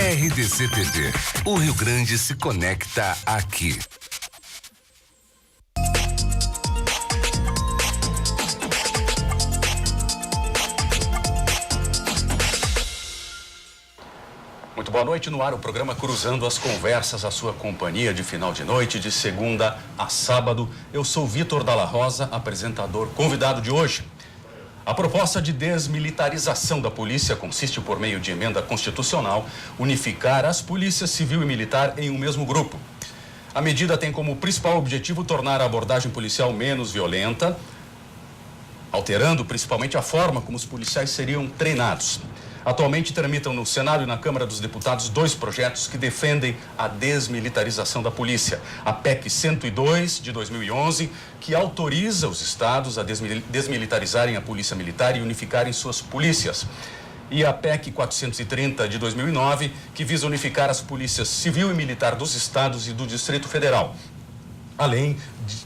RDC TV. O Rio Grande se conecta aqui. Muito boa noite, no ar o programa Cruzando as Conversas, a sua companhia de final de noite, de segunda a sábado. Eu sou Vitor Dalla Rosa, apresentador convidado de hoje. A proposta de desmilitarização da polícia consiste, por meio de emenda constitucional, unificar as polícias civil e militar em um mesmo grupo. A medida tem como principal objetivo tornar a abordagem policial menos violenta, alterando principalmente a forma como os policiais seriam treinados. Atualmente tramitam no Senado e na Câmara dos Deputados 2 projetos que defendem a desmilitarização da polícia. A PEC 102 de 2011, que autoriza os estados a desmilitarizarem a polícia militar e unificarem suas polícias. E a PEC 430 de 2009, que visa unificar as polícias civil e militar dos estados e do Distrito Federal. Além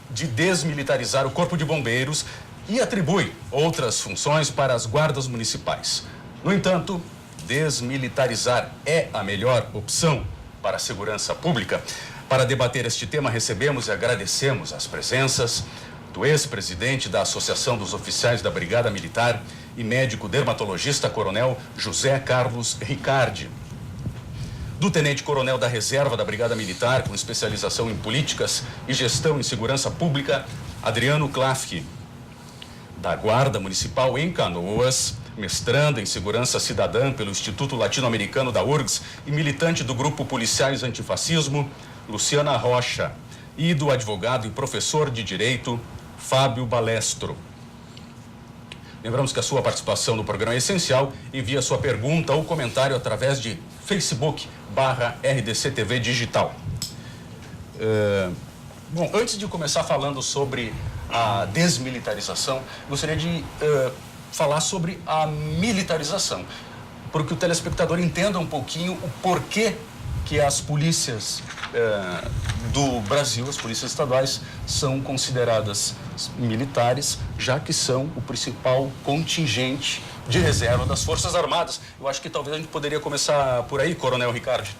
de desmilitarizar o Corpo de Bombeiros e atribui outras funções para as guardas municipais. No entanto, desmilitarizar é a melhor opção para a segurança pública. Para debater este tema, recebemos e agradecemos as presenças do ex-presidente da Associação dos Oficiais da Brigada Militar e médico dermatologista coronel José Carlos Ricardi, do tenente-coronel da Reserva da Brigada Militar, com especialização em políticas e gestão em segurança pública, Adriano Klafke, da Guarda Municipal em Canoas, mestranda em Segurança Cidadã pelo Instituto Latino-Americano da URGS e militante do Grupo Policiais Antifascismo, Luciana Rocha, e do advogado e professor de Direito, Fábio Balestro. Lembramos que a sua participação no programa é essencial. Envie a sua pergunta ou comentário através de Facebook/RDC TV Digital. Bom, antes de começar falando sobre a desmilitarização, gostaria de falar sobre a militarização, porque o telespectador entenda um pouquinho o porquê que as polícias do Brasil, as polícias estaduais, são consideradas militares, já que são o principal contingente de reserva das Forças Armadas. Eu acho que talvez a gente poderia começar por aí, Coronel Ricardi.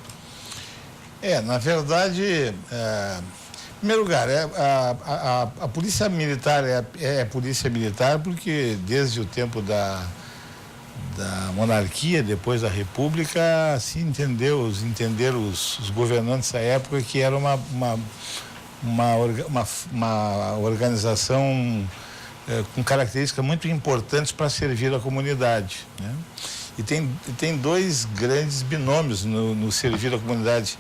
Na verdade, em primeiro lugar, a polícia militar é polícia militar porque desde o tempo da monarquia, depois da república, se entenderam os governantes da época que era uma organização com características muito importantes para servir a comunidade, né? E tem dois grandes binômios no servir a comunidade.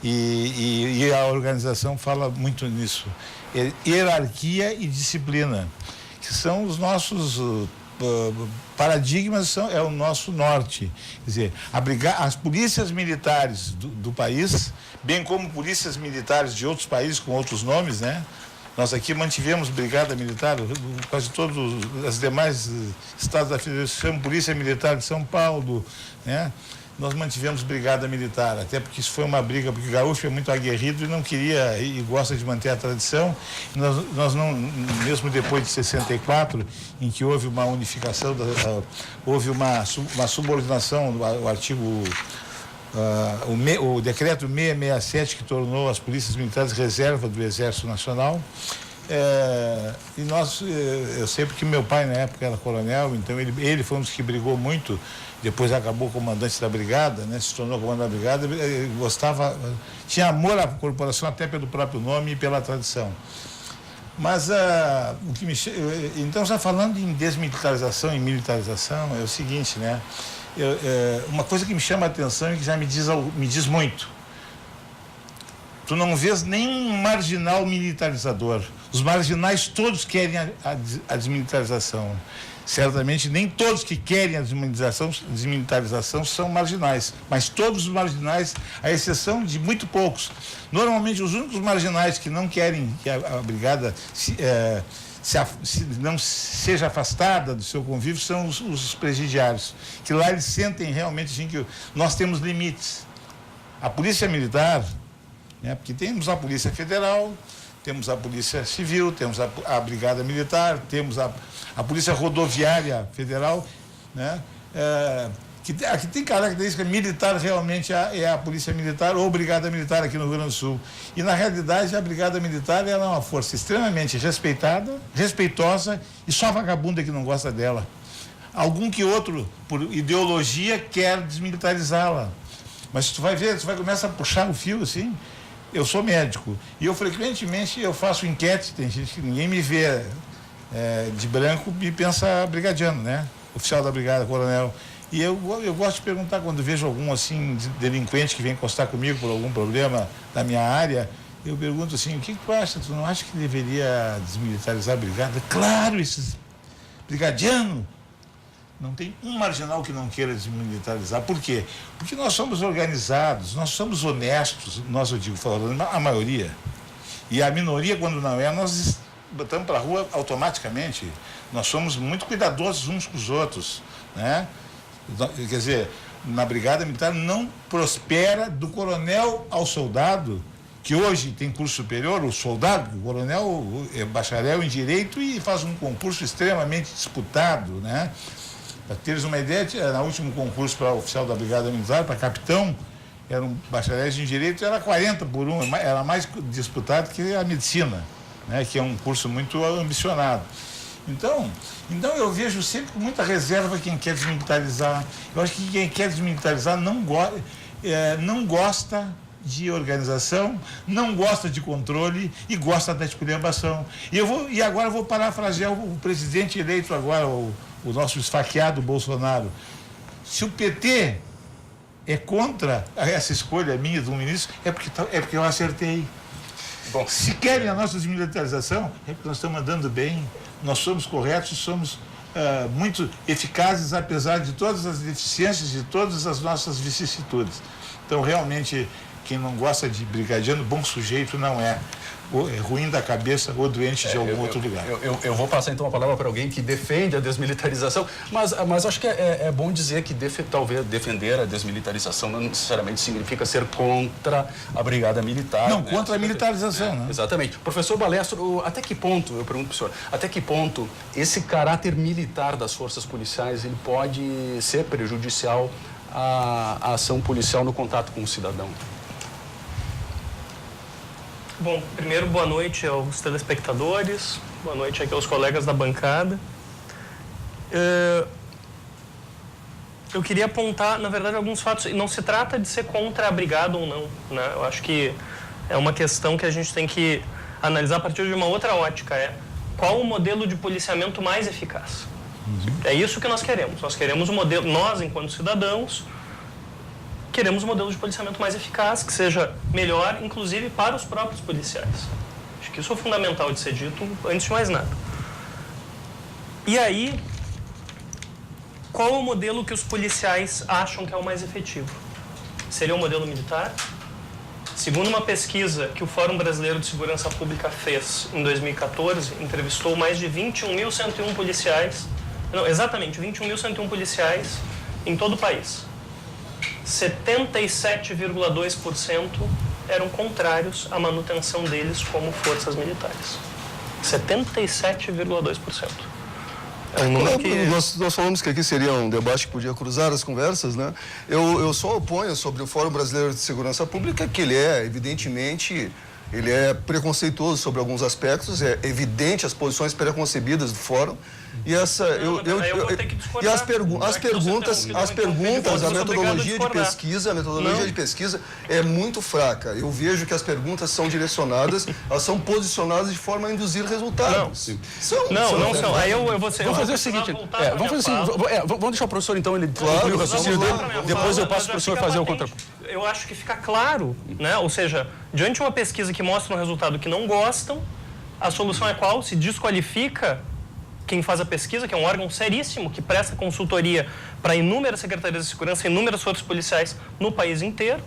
E a organização fala muito nisso. Hierarquia e disciplina, que são os nossos paradigmas, é o nosso norte. Quer dizer, as polícias militares do país, bem como polícias militares de outros países com outros nomes, né? Nós aqui mantivemos Brigada Militar, quase todos os demais estados da Federação chamam Polícia Militar de São Paulo, né? Nós mantivemos Brigada Militar, até porque isso foi uma briga, porque o gaúcho é muito aguerrido e não queria, e gosta de manter a tradição. Nós não, mesmo depois de 64, em que houve uma unificação, houve uma subordinação, o artigo, o decreto 667, que tornou as polícias militares reserva do Exército Nacional. Eu sei porque meu pai na época era coronel, então ele foi um dos que brigou muito, depois acabou comandante da brigada, né? Se tornou comandante da brigada, ele gostava, tinha amor à corporação até pelo próprio nome e pela tradição. Mas então, já falando em desmilitarização e militarização, é o seguinte, né? Uma coisa que me chama a atenção e que já me diz muito: tu não vês nenhum marginal militarizador. Os marginais todos querem a desmilitarização. Certamente nem todos que querem a desmilitarização são marginais, mas todos os marginais, à exceção de muito poucos. Normalmente os únicos marginais que não querem que a brigada não seja afastada do seu convívio são os presidiários, que lá eles sentem realmente assim, que nós temos limites. A polícia militar, né, porque temos a Polícia Federal, temos a Polícia Civil, temos a Brigada Militar, temos a Polícia Rodoviária Federal, né? A que tem característica militar realmente é a Polícia Militar ou Brigada Militar aqui no Rio Grande do Sul. E, na realidade, a Brigada Militar ela é uma força extremamente respeitada, respeitosa e só vagabunda que não gosta dela. Algum que outro, por ideologia, quer desmilitarizá-la. Mas tu vai ver, tu vai começar a puxar o fio assim. Eu sou médico e eu frequentemente eu faço enquete, tem gente que ninguém me vê de branco e pensa brigadiano, né? Oficial da brigada, coronel. E eu gosto de perguntar quando vejo algum assim delinquente que vem encostar comigo por algum problema da minha área, eu pergunto assim, o que tu acha? Tu não acha que deveria desmilitarizar a brigada? Claro, esses brigadianos. Não tem um marginal que não queira desmilitarizar. Por quê? Porque nós somos organizados, nós somos honestos, eu digo, falando a maioria. E a minoria, quando não é, nós botamos para a rua automaticamente. Nós somos muito cuidadosos uns com os outros, né? Quer dizer, na Brigada Militar não prospera do coronel ao soldado, que hoje tem curso superior, o soldado, o coronel é bacharel em Direito e faz um concurso extremamente disputado, né? Para teres uma ideia, no último concurso para oficial da Brigada Militar, para capitão, eram bacharéis em Direito, era 40 por 1, era mais disputado que a Medicina, né? Que é um curso muito ambicionado. Então eu vejo sempre com muita reserva quem quer desmilitarizar. Eu acho que quem quer desmilitarizar não gosta de organização, não gosta de controle e gosta da esculhambação. E agora eu vou parafrasear o presidente eleito agora, o nosso esfaqueado Bolsonaro. Se o PT é contra essa escolha minha do ministro, é porque eu acertei. Bom, se querem a nossa desmilitarização, é porque nós estamos andando bem, nós somos corretos, somos muito eficazes, apesar de todas as deficiências, de todas as nossas vicissitudes. Então, realmente, quem não gosta de brigadiano, bom sujeito não é. Ou é ruim da cabeça ou doente de algum outro lugar. Eu vou passar então a palavra para alguém que defende a desmilitarização, mas acho que é bom dizer que talvez defender a desmilitarização não necessariamente significa ser contra a Brigada Militar. Não, né? Contra a militarização, né? Exatamente. Professor Balestro, até que ponto, eu pergunto para o senhor, até que ponto esse caráter militar das forças policiais ele pode ser prejudicial à ação policial no contato com o cidadão? Bom, primeiro, boa noite aos telespectadores, boa noite aqui aos colegas da bancada. Eu queria apontar, na verdade, alguns fatos. Não se trata de ser contra a brigada ou não, né? Eu acho que é uma questão que a gente tem que analisar a partir de uma outra ótica. Qual o modelo de policiamento mais eficaz? É isso que nós queremos. Nós queremos um modelo, nós, enquanto cidadãos, queremos um modelo de policiamento mais eficaz, que seja melhor, inclusive, para os próprios policiais. Acho que isso é fundamental de ser dito antes de mais nada. E aí, qual o modelo que os policiais acham que é o mais efetivo? Seria o modelo militar? Segundo uma pesquisa que o Fórum Brasileiro de Segurança Pública fez em 2014, entrevistou mais de 21.101 policiais, não, exatamente, 21.101 policiais em todo o país. 77,2% eram contrários à manutenção deles como forças militares. 77,2%. É um número que... Nós falamos que aqui seria um debate que podia cruzar as conversas, né? Eu só oponho sobre o Fórum Brasileiro de Segurança Pública que ele é, evidentemente, ele é preconceituoso sobre alguns aspectos, é evidente as posições preconcebidas do Fórum. E essa e as perguntas, a metodologia de pesquisa é muito fraca. Eu vejo que as perguntas são direcionadas, elas são posicionadas de forma a induzir resultados. Não são. Aí eu vou Vamos fazer o seguinte, vamos deixar o professor então ele concluir o raciocínio dele, depois eu passo para o senhor fazer o contra. Eu acho que fica claro, né? Ou seja, diante de uma pesquisa que mostra um resultado que não gostam, a solução é qual? Se desqualifica quem faz a pesquisa, que é um órgão seríssimo, que presta consultoria para inúmeras secretarias de segurança, inúmeras forças policiais no país inteiro.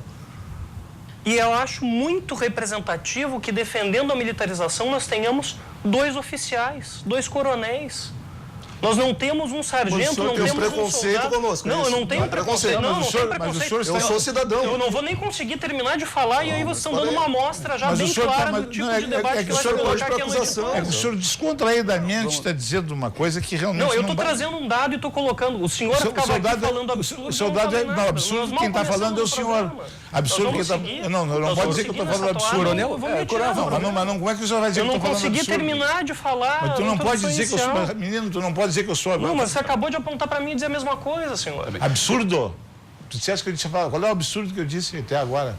E eu acho muito representativo que, defendendo a militarização, nós tenhamos 2 oficiais, 2 coronéis. Nós não temos um sargento, não temos um preconceito soldado. conosco. Não, eu não tenho preconceito. Não, não tenho mas o preconceito. senhor Eu sou cidadão. Eu não vou nem conseguir terminar de falar e aí vocês estão dando uma amostra já Mas bem o senhor clara tá- do tipo não, de debate que o vai senhor colocar pode aqui a noite acusação. toda. É que o senhor descontraídamente está dizendo uma coisa que realmente Não, eu estou vai- trazendo um dado e estou colocando. O senhor ficava aqui falando absurdo. O soldado não, absurdo quem está falando é o senhor. Absurdo quem está. Não pode dizer que eu estou falando absurdo. Coronel, Mas como é que o senhor vai dizer eu que eu não estou falando consegui absurdo? terminar de falar. Mas tu não pode dizer que eu inicial. sou. Menino, tu não pode dizer que eu sou. Não, mas você acabou de apontar para mim e dizer a mesma coisa, senhor. Absurdo? Tu disseste que eu disse falar. Qual é o absurdo que eu disse até agora?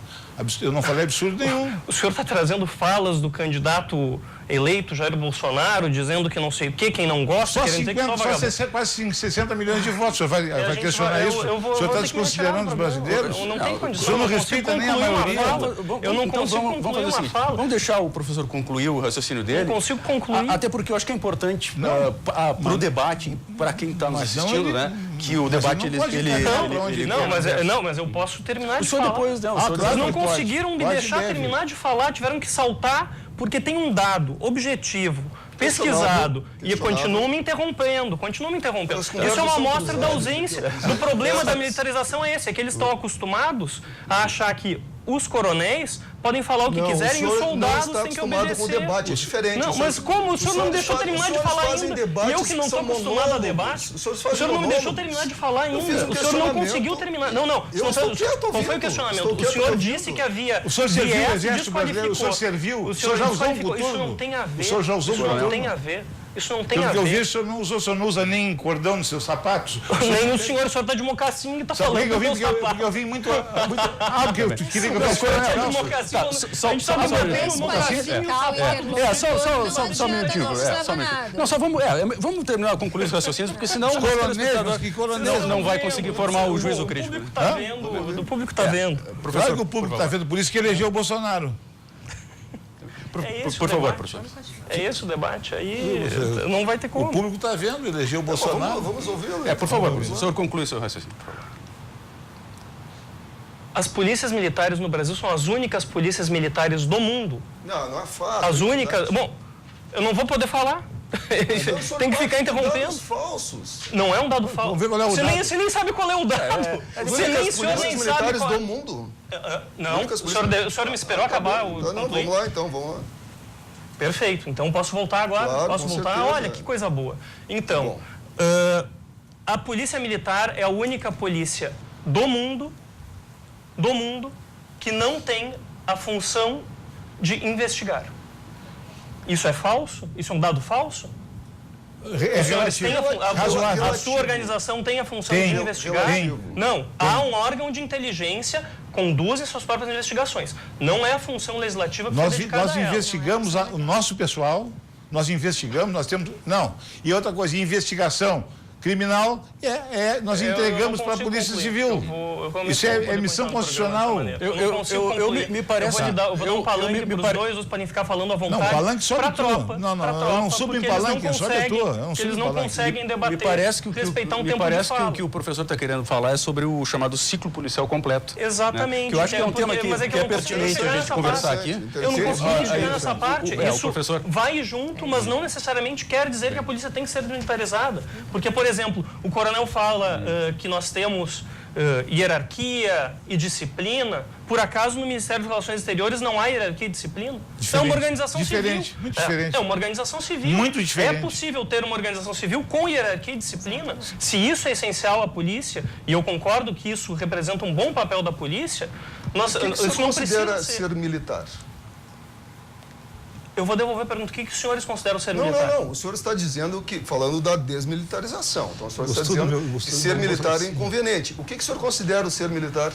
Eu não falei absurdo nenhum. O senhor está trazendo falas do candidato eleito Jair Bolsonaro, dizendo que não sei o quê, quem não gosta, Só querendo dizer que só vagabundo. quase 60 milhões de votos. O senhor vai gente questionar vai- isso? eu vou- O senhor vou está ter que desconsiderando os retirar o programa. brasileiros? Eu não tenho condição. O senhor não eu consigo respeita nem a concluir uma maioria. fala. Eu não Então, consigo vamos concluir fazer o uma seguinte, fala. vamos deixar o professor concluir o raciocínio dele. Não consigo concluir. Até porque eu acho que é importante para o debate, para quem está nos Mas não, assistindo, ele- né? Que o mas debate ele não pode ele ficar pra onde Não, mas eu posso terminar O de senhor falar. depois, né? O senhor Vocês claro não que pode. conseguiram me Pode e deixar deve. terminar de falar, tiveram que saltar, porque tem um dado objetivo, pesquisado, e continuam me interrompendo, Isso é uma amostra da ausência. Do problema da militarização é esse, é que eles estão acostumados a achar que os coronéis podem falar o que quiserem e os soldados têm que obedecer. Com o debate, é diferente. Não, mas como? O senhor não me deixou terminar de falar ainda. E eu que não estou acostumado a debate. O senhor não me deixou terminar de falar ainda. O senhor não conseguiu terminar. Não. Eu estou quieto, Qual foi o questionamento? O senhor disse que havia. O senhor serviu o viés, exército brasileiro, o senhor serviu, o senhor já usou um desqualificou. Isso não coturno. tem a ver. O senhor já usou um Isso não coturno. tem a ver. Isso não tem Pelo a que eu vi, ver. o senhor não usa nem cordão nos seus sapatos. Nem o senhor está de mocassim e está Sabe falando por que eu do vim? meu Porque sapato. eu vim muito... porque eu queria que eu fosse Está de coronel. mocassim. Tá, A gente está debatendo o mocassim e o sapato. Só um minutinho. Só um minutinho. Não, só vamos terminar, concluir os raciocínios, porque senão o coronéis, não vai conseguir formar o juízo crítico. O público está vendo. O público está vendo. Claro que o público está vendo, por isso que elegeu o Bolsonaro. É esse Por o favor, debate. professor. É esse o debate. Aí não vai ter O como. público está vendo, elegeu o Bolsonaro. Vamos ouvi-lo. Por favor, professor. O senhor conclui seu raciocínio, por favor. As polícias militares no Brasil são as únicas polícias militares do mundo. Não é fácil. As únicas. Bom, eu não vou poder falar. Tem que ficar interrompendo. Falsos. Não é um dado falso. Vamos ver qual é o dado. Você nem sabe qual é o dado. Você nem, o senhor nem sabe militares qual do mundo. Não, Únicas o senhor me esperou acabar o Não, concluir? vamos lá então, vamos lá. Perfeito. Então posso voltar agora? Claro, Posso com voltar? certeza. Olha, que coisa boa. Então, a polícia militar é a única polícia do mundo que não tem a função de investigar. Isso é falso? Isso é um dado falso? É relativo. A sua organização tem a função Tem, de investigar? tem. Não. Há um órgão de inteligência, conduz suas próprias investigações. Não é a função legislativa que foi dedicada Nós a ela. investigamos o nosso pessoal, nós investigamos, nós temos... Não. E outra coisa, investigação criminal, nós entregamos para a Polícia Civil. Isso é missão constitucional. Me parece... Eu vou dar um palanque para os dois, podem ficar falando à vontade. Não, palanque sobe pra tu. tropa. Não, pra eu tropa, não subo em porque eles palanque, não sobe a tua. Eu não conseguem- subo Eles em não palanque. conseguem debater, Me parece que respeitar um me tempo parece de fala. que o que o professor está querendo falar é sobre o chamado ciclo policial completo. Exatamente. Né? Que eu acho que é um tema que mas é eu não consigo pertinente chegar a gente nessa conversar parte. aqui. Eu não consigo chegar nessa parte. o Isso professor- vai junto, mas não necessariamente quer dizer que a polícia tem que ser militarizada. Porque, por exemplo, o coronel fala que nós temos hierarquia e disciplina. Por acaso, no Ministério das Relações Exteriores não há hierarquia e disciplina? É uma organização Diferente, civil. muito diferente. É uma organização civil. Muito diferente. É possível ter uma organização civil com hierarquia e disciplina? Se isso é essencial à polícia, e eu concordo que isso representa um bom papel da polícia, O que isso você não considera precisa ser... ser militar? Eu vou devolver a pergunta. O que os senhores consideram ser Não, militar? não. O senhor está dizendo que, falando da desmilitarização. Então, o senhor está Gostou do dizendo meu- que gostou do ser meu militar é raciocínio. inconveniente. O que o senhor considera o ser militar?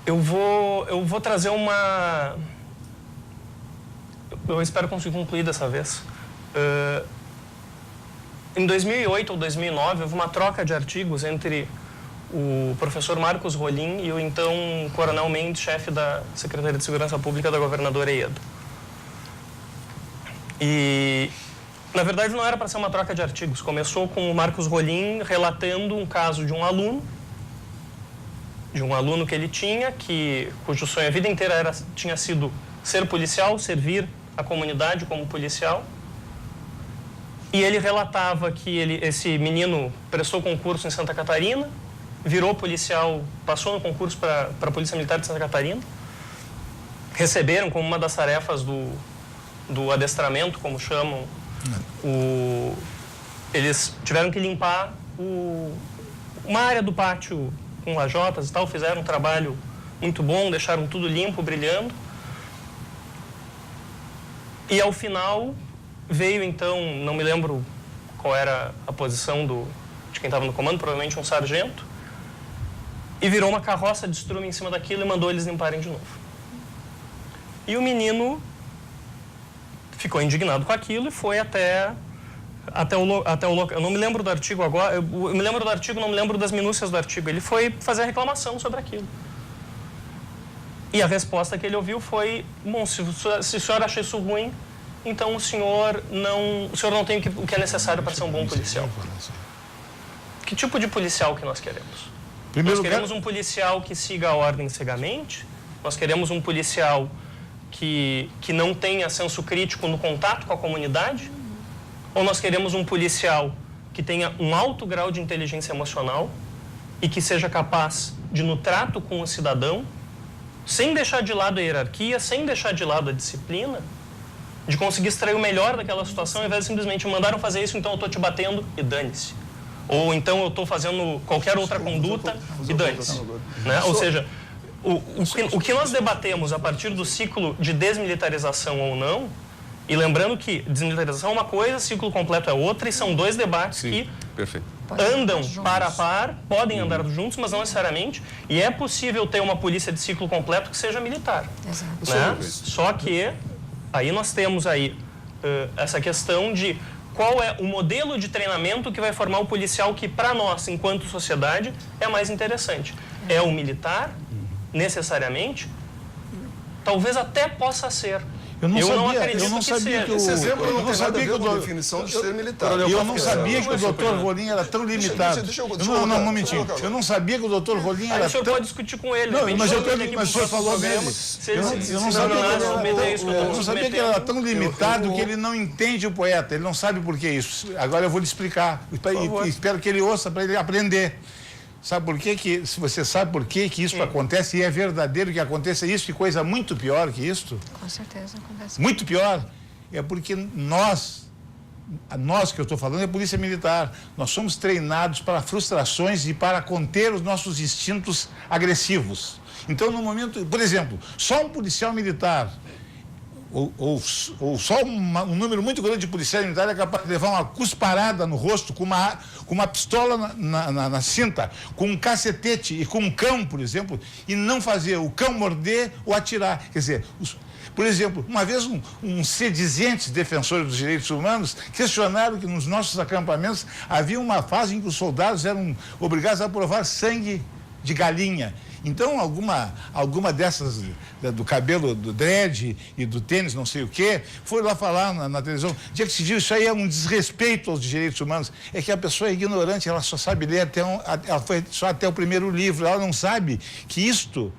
Eu vou trazer uma... Eu espero conseguir concluir dessa vez. Em 2008 ou 2009, houve uma troca de artigos entre o professor Marcos Rolim e o então Coronel Mendes, chefe da Secretaria de Segurança Pública da governadora Ieda. E, na verdade, não era para ser uma troca de artigos. Começou com o Marcos Rolim relatando um caso de um aluno que ele tinha, cujo sonho a vida inteira tinha sido ser policial, servir a comunidade como policial. E ele relatava que esse menino prestou concurso em Santa Catarina, virou policial, passou no concurso para a Polícia Militar de Santa Catarina, receberam como uma das tarefas do adestramento, como chamam, eles tiveram que limpar uma área do pátio com lajotas e tal, fizeram um trabalho muito bom, deixaram tudo limpo, brilhando. E ao final veio então, não me lembro qual era a posição de quem estava no comando, provavelmente um sargento, e virou uma carroça de estrume em cima daquilo e mandou eles limparem de novo. E o menino ficou indignado com aquilo e foi até o local. Eu não me lembro do artigo agora, eu me lembro do artigo, não me lembro das minúcias do artigo. Ele foi fazer a reclamação sobre aquilo. E a resposta que ele ouviu foi: bom, se o senhor acha isso ruim, então o senhor não tem o que é necessário para ser um bom policial. Que tipo de policial que nós queremos? Nós queremos um policial que siga a ordem cegamente? Nós queremos um policial que não tenha senso crítico no contato com a comunidade? Ou nós queremos um policial que tenha um alto grau de inteligência emocional e que seja capaz de, no trato com o cidadão, sem deixar de lado a hierarquia, sem deixar de lado a disciplina, de conseguir extrair o melhor daquela situação, ao invés de simplesmente mandaram fazer isso, então eu estou te batendo e dane-se. Ou então eu estou fazendo qualquer outra conduta e dane-se. Né? Ou seja, o que nós debatemos a partir do ciclo de desmilitarização ou não, e lembrando que desmilitarização é uma coisa, ciclo completo é outra, e são dois debates que andam par a par, podem andar juntos, mas não necessariamente, e é possível ter uma polícia de ciclo completo que seja militar. Exato. Né? Só que aí nós temos aí essa questão de qual é o modelo de treinamento que vai formar o policial que, para nós, enquanto sociedade, é mais interessante. É o militar, necessariamente? Talvez até possa ser. Eu não Esse sabia exemplo não tem nada a ver com a definição de ser militar. Eu não sabia que o doutor Rolim era tão limitado. Não, um momentinho. Eu não sabia que o doutor Rolim era tão... O senhor pode discutir com ele. Não, mas o senhor falou dele. Eu não sabia que ele era tão limitado que ele não entende o poeta. Ele não sabe por que isso. Agora eu vou lhe explicar. Espero que ele ouça para ele aprender. Sabe por quê? Se você sabe por quê que isso acontece, e é verdadeiro que aconteça isso, e coisa muito pior que isso. Com certeza acontece. Muito pior. É porque nós que eu estou falando é polícia militar, nós somos treinados para frustrações e para conter os nossos instintos agressivos. Então, no momento, por exemplo, só um policial militar ou só um número muito grande de policiais militares é capaz de levar uma cusparada no rosto com uma pistola na cinta, com um cacetete e com um cão, por exemplo, e não fazer o cão morder ou atirar. Quer dizer, por exemplo, uma vez uns sedizentes defensores dos direitos humanos questionaram que nos nossos acampamentos havia uma fase em que os soldados eram obrigados a provar sangue de galinha. Então, alguma dessas, do cabelo do dread e do tênis, não sei o quê, foi lá falar na televisão. Dia que se viu, isso aí é um desrespeito aos direitos humanos. É que a pessoa é ignorante, ela só sabe ler ela foi só até o primeiro livro. Ela não sabe que isto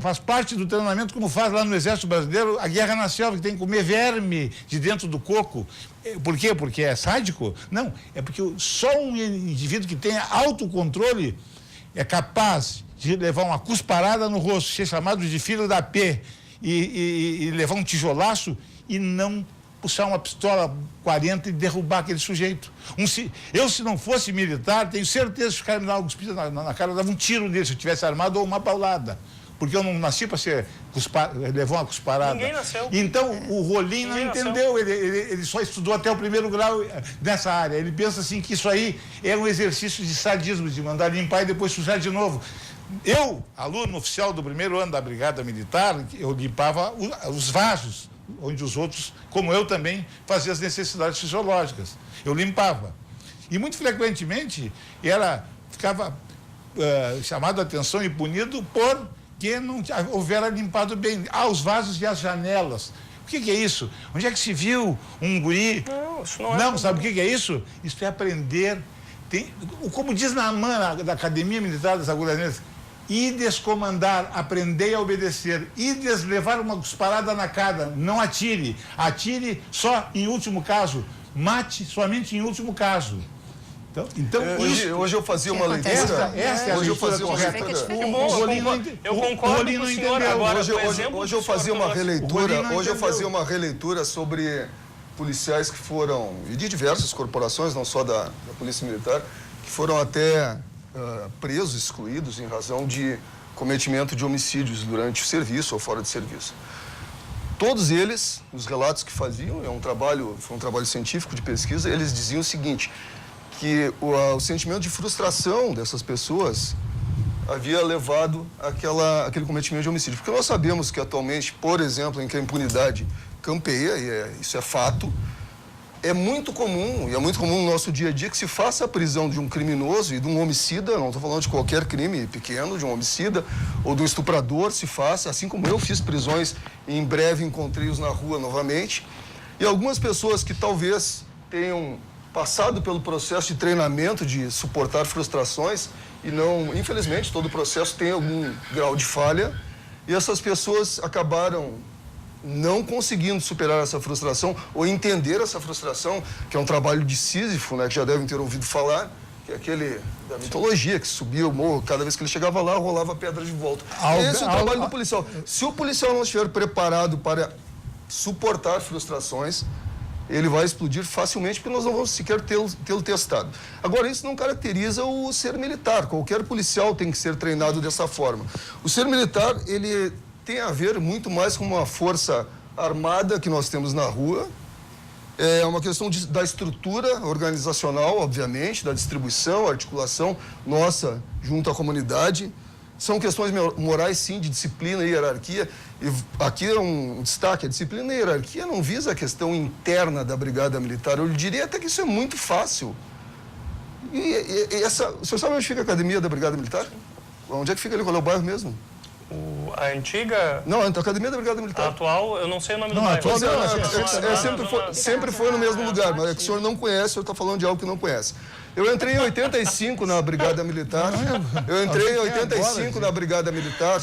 faz parte do treinamento, como faz lá no Exército Brasileiro a guerra na selva, que tem que comer verme de dentro do coco. Por quê? Porque é sádico? Não, é porque só um indivíduo que tenha autocontrole é capaz de levar uma cusparada no rosto, ser chamado de filho da P e levar um tijolaço e não puxar uma pistola 40 e derrubar aquele sujeito. Eu, se não fosse militar, tenho certeza que os caras me davam na cara, davam um tiro nele se eu tivesse armado ou uma paulada. Porque eu não nasci para levar uma cusparada. Ninguém nasceu. Então, o Rolim não entendeu, ele só estudou até o primeiro grau nessa área. Ele pensa assim que isso aí é um exercício de sadismo, de mandar limpar e depois sujar de novo. Eu, aluno oficial do primeiro ano da Brigada Militar, eu limpava os vasos, onde os outros, como eu também, faziam as necessidades fisiológicas. Eu limpava. E muito frequentemente ficava chamado a atenção e punido porque não houvera limpado bem os vasos e as janelas. O que é isso? Onde é que se viu um guri? Não, isso não é. Não, sabe o que é isso? Isso é aprender. Como diz na AMAN, da Academia Militar das Agulhas Negras, ides comandar, aprendei a obedecer, ides levar uma cusparada na cara, não atire. Atire só em último caso, mate somente em último caso. Então hoje eu fazia uma leitura. Esta é a leitura correta. Eu concordo com o senhor agora. Hoje eu fazia uma releitura sobre policiais que foram, e de diversas corporações, não só da Polícia Militar, que foram até presos, excluídos em razão de cometimento de homicídios durante o serviço ou fora de serviço. Todos eles, os relatos que faziam, foi um trabalho científico de pesquisa, eles diziam o seguinte, que o sentimento de frustração dessas pessoas havia levado aquele cometimento de homicídio. Porque nós sabemos que atualmente, por exemplo, em que a impunidade campeia, e isso é fato, é muito comum no nosso dia a dia que se faça a prisão de um criminoso e de um homicida, não estou falando de qualquer crime pequeno, de um homicida ou de um estuprador, se faça, assim como eu fiz prisões e em breve encontrei-os na rua novamente. E algumas pessoas que talvez tenham passado pelo processo de treinamento de suportar frustrações e não, infelizmente, todo o processo tem algum grau de falha e essas pessoas acabaram não conseguindo superar essa frustração ou entender essa frustração, que é um trabalho de Sísifo, né, que já devem ter ouvido falar, que é aquele da mitologia, que subia o morro, cada vez que ele chegava lá, rolava pedra de volta. Esse é o trabalho do policial. Se o policial não estiver preparado para suportar frustrações, ele vai explodir facilmente, porque nós não vamos sequer tê-lo testado. Agora, isso não caracteriza o ser militar. Qualquer policial tem que ser treinado dessa forma. O ser militar, ele tem a ver muito mais com uma força armada que nós temos na rua. É uma questão da estrutura organizacional, obviamente, da distribuição, articulação nossa junto à comunidade. São questões morais, sim, de disciplina e hierarquia. E aqui é um destaque: a disciplina e a hierarquia não visa a questão interna da Brigada Militar. Eu diria até que isso é muito fácil. O senhor sabe onde fica a academia da Brigada Militar? Onde é que fica ali? Qual é o bairro mesmo? A antiga... Não, a Academia da Brigada Militar. A atual, eu não sei o nome do bairro. Sempre foi no mesmo lugar, mas é que o senhor não conhece, o senhor está falando de algo que não conhece. Eu entrei em 85 na Brigada Militar. Eu entrei em 85 na Brigada Militar.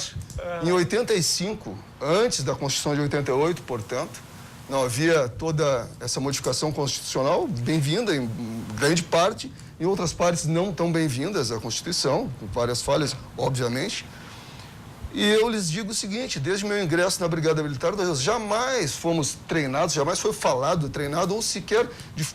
Em 85, antes da Constituição de 88, portanto, não havia toda essa modificação constitucional, bem-vinda em grande parte, em outras partes não tão bem-vindas à Constituição, com várias falhas, obviamente. E eu lhes digo o seguinte: desde o meu ingresso na Brigada Militar, nós jamais fomos treinados, jamais foi falado, treinado ou sequer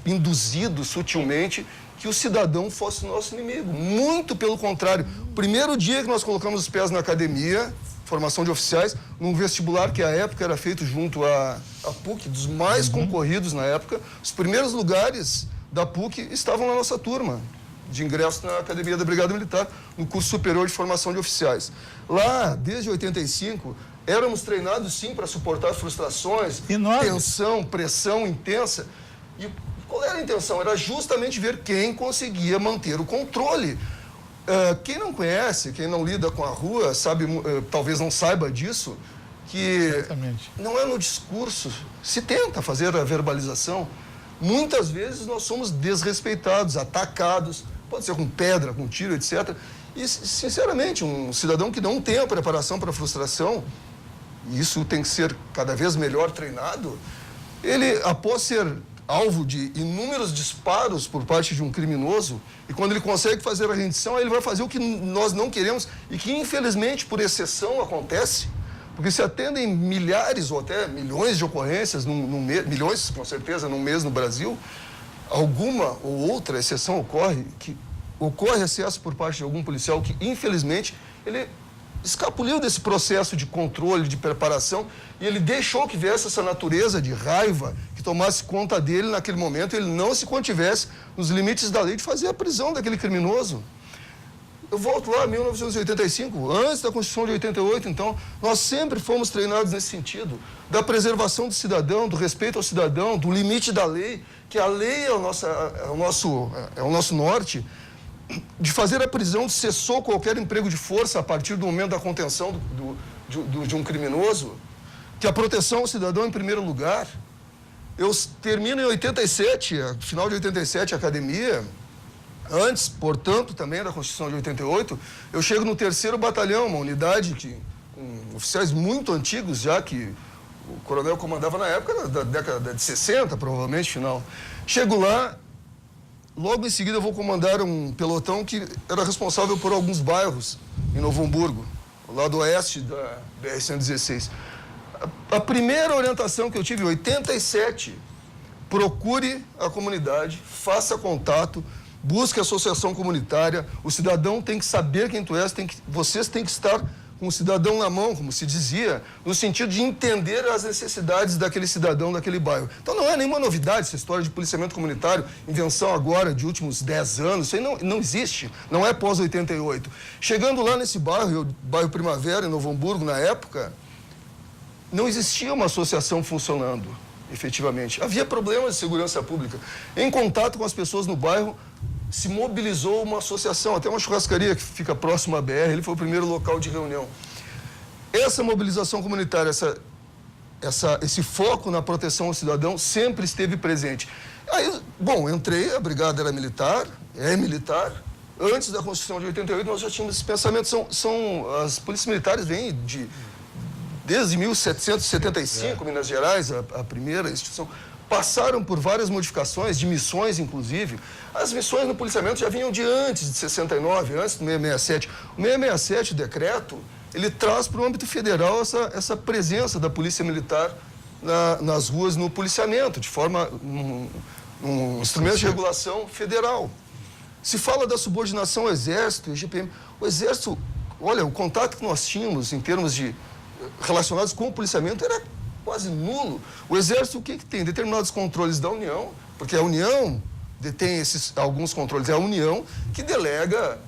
induzido sutilmente que o cidadão fosse o nosso inimigo. Muito pelo contrário. Primeiro dia que nós colocamos os pés na academia, formação de oficiais, num vestibular que à época era feito junto à PUC, dos mais concorridos na época, os primeiros lugares da PUC estavam na nossa turma de ingresso na Academia da Brigada Militar, no curso superior de formação de oficiais. Lá, desde 85, éramos treinados, sim, para suportar frustrações, tensão, pressão intensa. E qual era a intenção? Era justamente ver quem conseguia manter o controle. Quem não conhece, quem não lida com a rua, sabe, talvez não saiba disso, que não é no discurso, se tenta fazer a verbalização. Muitas vezes nós somos desrespeitados, atacados, pode ser com pedra, com tiro, etc. E, sinceramente, um cidadão que não tem a preparação para a frustração, e isso tem que ser cada vez melhor treinado, ele, após ser alvo de inúmeros disparos por parte de um criminoso, e quando ele consegue fazer a rendição, ele vai fazer o que nós não queremos e que, infelizmente, por exceção, acontece, porque se atendem milhares ou até milhões de ocorrências, milhões, com certeza, num mês no Brasil, alguma ou outra exceção ocorre excesso por parte de algum policial que, infelizmente, ele escapuliu desse processo de controle, de preparação, e ele deixou que viesse essa natureza de raiva que tomasse conta dele naquele momento, ele não se contivesse nos limites da lei de fazer a prisão daquele criminoso. Eu volto lá, 1985, antes da Constituição de 88, então, nós sempre fomos treinados nesse sentido, da preservação do cidadão, do respeito ao cidadão, do limite da lei, que a lei é o nosso norte, de fazer a prisão, cessou qualquer emprego de força a partir do momento da contenção de um criminoso, que a proteção ao cidadão em primeiro lugar. Eu termino em 87, final de 87, a academia. Antes, portanto, também da Constituição de 88, eu chego no 3º Batalhão, uma unidade com oficiais muito antigos já, que O coronel comandava na época da década de 60, provavelmente, final. Chego lá, logo em seguida eu vou comandar um pelotão que era responsável por alguns bairros em Novo Hamburgo, ao lado oeste da BR-116. A primeira orientação que eu tive em 87, procure a comunidade, faça contato, busque a associação comunitária, o cidadão tem que saber quem tu és, vocês têm que estar com o cidadão na mão, como se dizia, no sentido de entender as necessidades daquele cidadão, daquele bairro. Então não é nenhuma novidade essa história de policiamento comunitário, invenção agora de últimos 10 anos, isso aí não existe, não é pós-88. Chegando lá nesse bairro, bairro Primavera, em Novo Hamburgo, na época, não existia uma associação funcionando, efetivamente. Havia problemas de segurança pública. Em contato com as pessoas no bairro, se mobilizou uma associação, até uma churrascaria que fica próximo à BR, ele foi o primeiro local de reunião. Essa mobilização comunitária, esse foco na proteção ao cidadão sempre esteve presente. Aí, bom, entrei, a brigada era militar, é militar. Antes da Constituição de 88, nós já tínhamos esse pensamento. As polícias militares vêm desde 1775, Minas Gerais, a primeira instituição. Passaram por várias modificações, de missões, inclusive. As missões no policiamento já vinham de antes de 69, antes do 667. O 667, o decreto, ele traz para o âmbito federal essa presença da polícia militar nas ruas no policiamento, de forma um instrumento de regulação federal. Se fala da subordinação ao Exército, IGPM. O Exército, olha, o contato que nós tínhamos em termos de relacionados com o policiamento era quase nulo. O Exército, o que tem? Determinados controles da União, porque a União detém alguns controles, é a União que delega,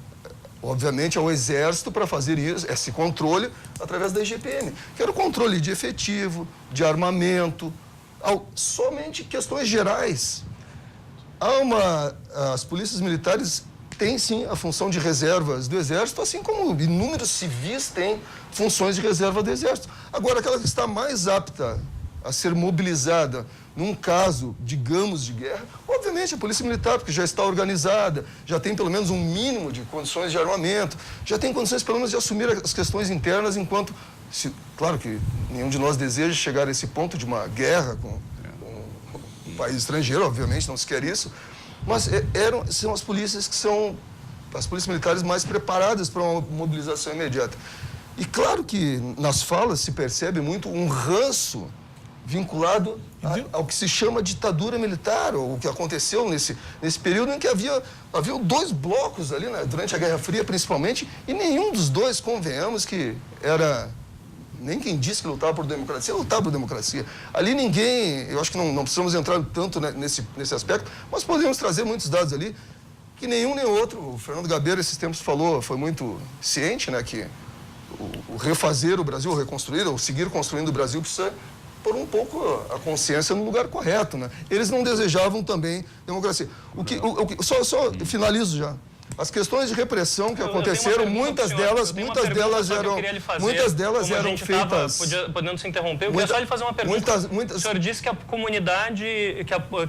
obviamente, ao Exército para fazer esse controle através da IGPM, que era o controle de efetivo, de armamento, somente questões gerais. As polícias militares têm, sim, a função de reservas do Exército, assim como inúmeros civis têm funções de reserva do Exército. Agora, aquela que está mais apta a ser mobilizada num caso, digamos, de guerra, obviamente a Polícia Militar, porque já está organizada, já tem pelo menos um mínimo de condições de armamento, já tem condições pelo menos de assumir as questões internas enquanto... Claro que nenhum de nós deseja chegar a esse ponto de uma guerra com um país estrangeiro, obviamente, não se quer isso, mas são as polícias que são as polícias militares mais preparadas para uma mobilização imediata. E claro que nas falas se percebe muito um ranço vinculado ao que se chama ditadura militar, ou o que aconteceu nesse período em que havia dois blocos ali, né, durante a Guerra Fria principalmente, e nenhum dos dois, convenhamos, que era... Nem quem disse que lutava por democracia, lutava por democracia. Ali ninguém... Eu acho que não precisamos entrar tanto nesse aspecto, mas podemos trazer muitos dados ali, que nenhum nem outro. O Fernando Gabeira, esses tempos, falou, foi muito ciente, né, que o refazer o Brasil, o reconstruir, ou seguir construindo o Brasil, precisa pôr um pouco a consciência no lugar correto, né? Eles não desejavam também democracia. Só finalizo já. As questões de repressão que aconteceram, muitas delas eram feitas... Podendo se interromper, eu queria só lhe fazer uma pergunta. O senhor disse que a comunidade,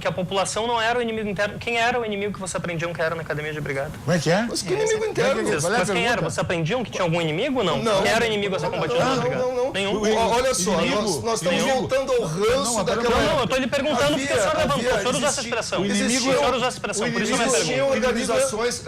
que a população não era o inimigo interno. Quem era o inimigo que você aprendiam que era na academia de brigada? Como é que é? Mas que inimigo interno? Mas quem era? Você aprendiam que tinha algum inimigo ou não? Quem era o inimigo a ser combatido na brigada? Não. Nenhum? Olha só, nós estamos voltando ao ranço daquela... Não, eu estou lhe perguntando porque o senhor levantou. O senhor usou essa expressão. O senhor usou essa expressão, por isso eu me pergunto. Existiam organizações...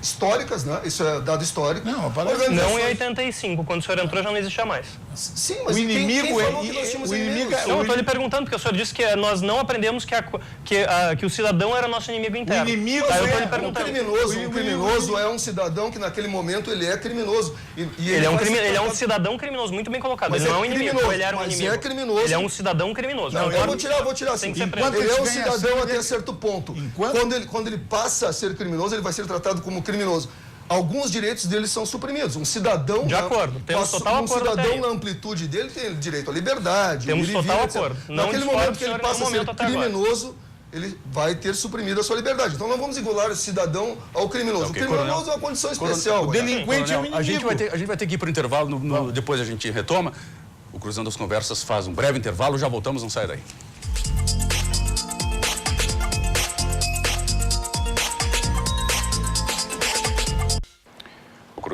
históricas, né? Isso é dado histórico. Não em 85, quando o senhor entrou já não existia mais. Sim, mas o inimigo quem falou que nós tínhamos inimigos? Não, eu estou lhe perguntando, porque o senhor disse que nós não aprendemos que o cidadão era nosso inimigo interno. O inimigo um criminoso é um cidadão que naquele momento ele é criminoso. Ele é um cidadão criminoso, muito bem colocado. Ele não é um inimigo, ele era um inimigo. É criminoso. Ele é um cidadão criminoso. Não, eu vou tirar assim. Ele é um cidadão até certo ponto. Quando ele passa a ser criminoso, ele vai ser tratado como criminoso. Alguns direitos dele são suprimidos. Um cidadão... De acordo, temos total acordo. Um cidadão, na amplitude dele, tem direito à liberdade. Temos total acordo. Naquele momento que ele passa a ser criminoso, ele vai ter suprimido a sua liberdade. Então não vamos igualar esse cidadão ao criminoso. O criminoso é uma condição especial. O delinquente é o inimigo. A gente vai ter que ir para o intervalo, depois a gente retoma. O Cruzando as Conversas faz um breve intervalo, já voltamos, não sai daí.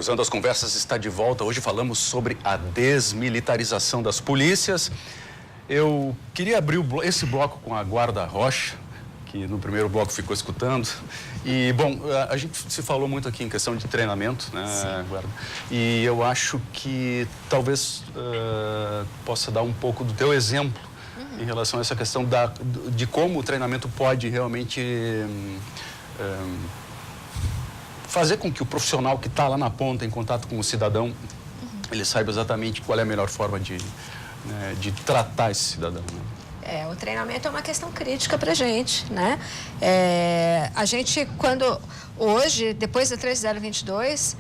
Cruzando as Conversas está de volta. Hoje falamos sobre a desmilitarização das polícias. Eu queria abrir esse bloco com a Guarda Rocha, que no primeiro bloco ficou escutando. E, bom, a gente se falou muito aqui em questão de treinamento, né, Guarda? E eu acho que talvez possa dar um pouco do teu exemplo em relação a essa questão de como o treinamento pode realmente fazer com que o profissional que está lá na ponta, em contato com o cidadão, ele saiba exatamente qual é a melhor forma de tratar esse cidadão, né? O treinamento é uma questão crítica para a gente, né? A gente, hoje, depois da 13022,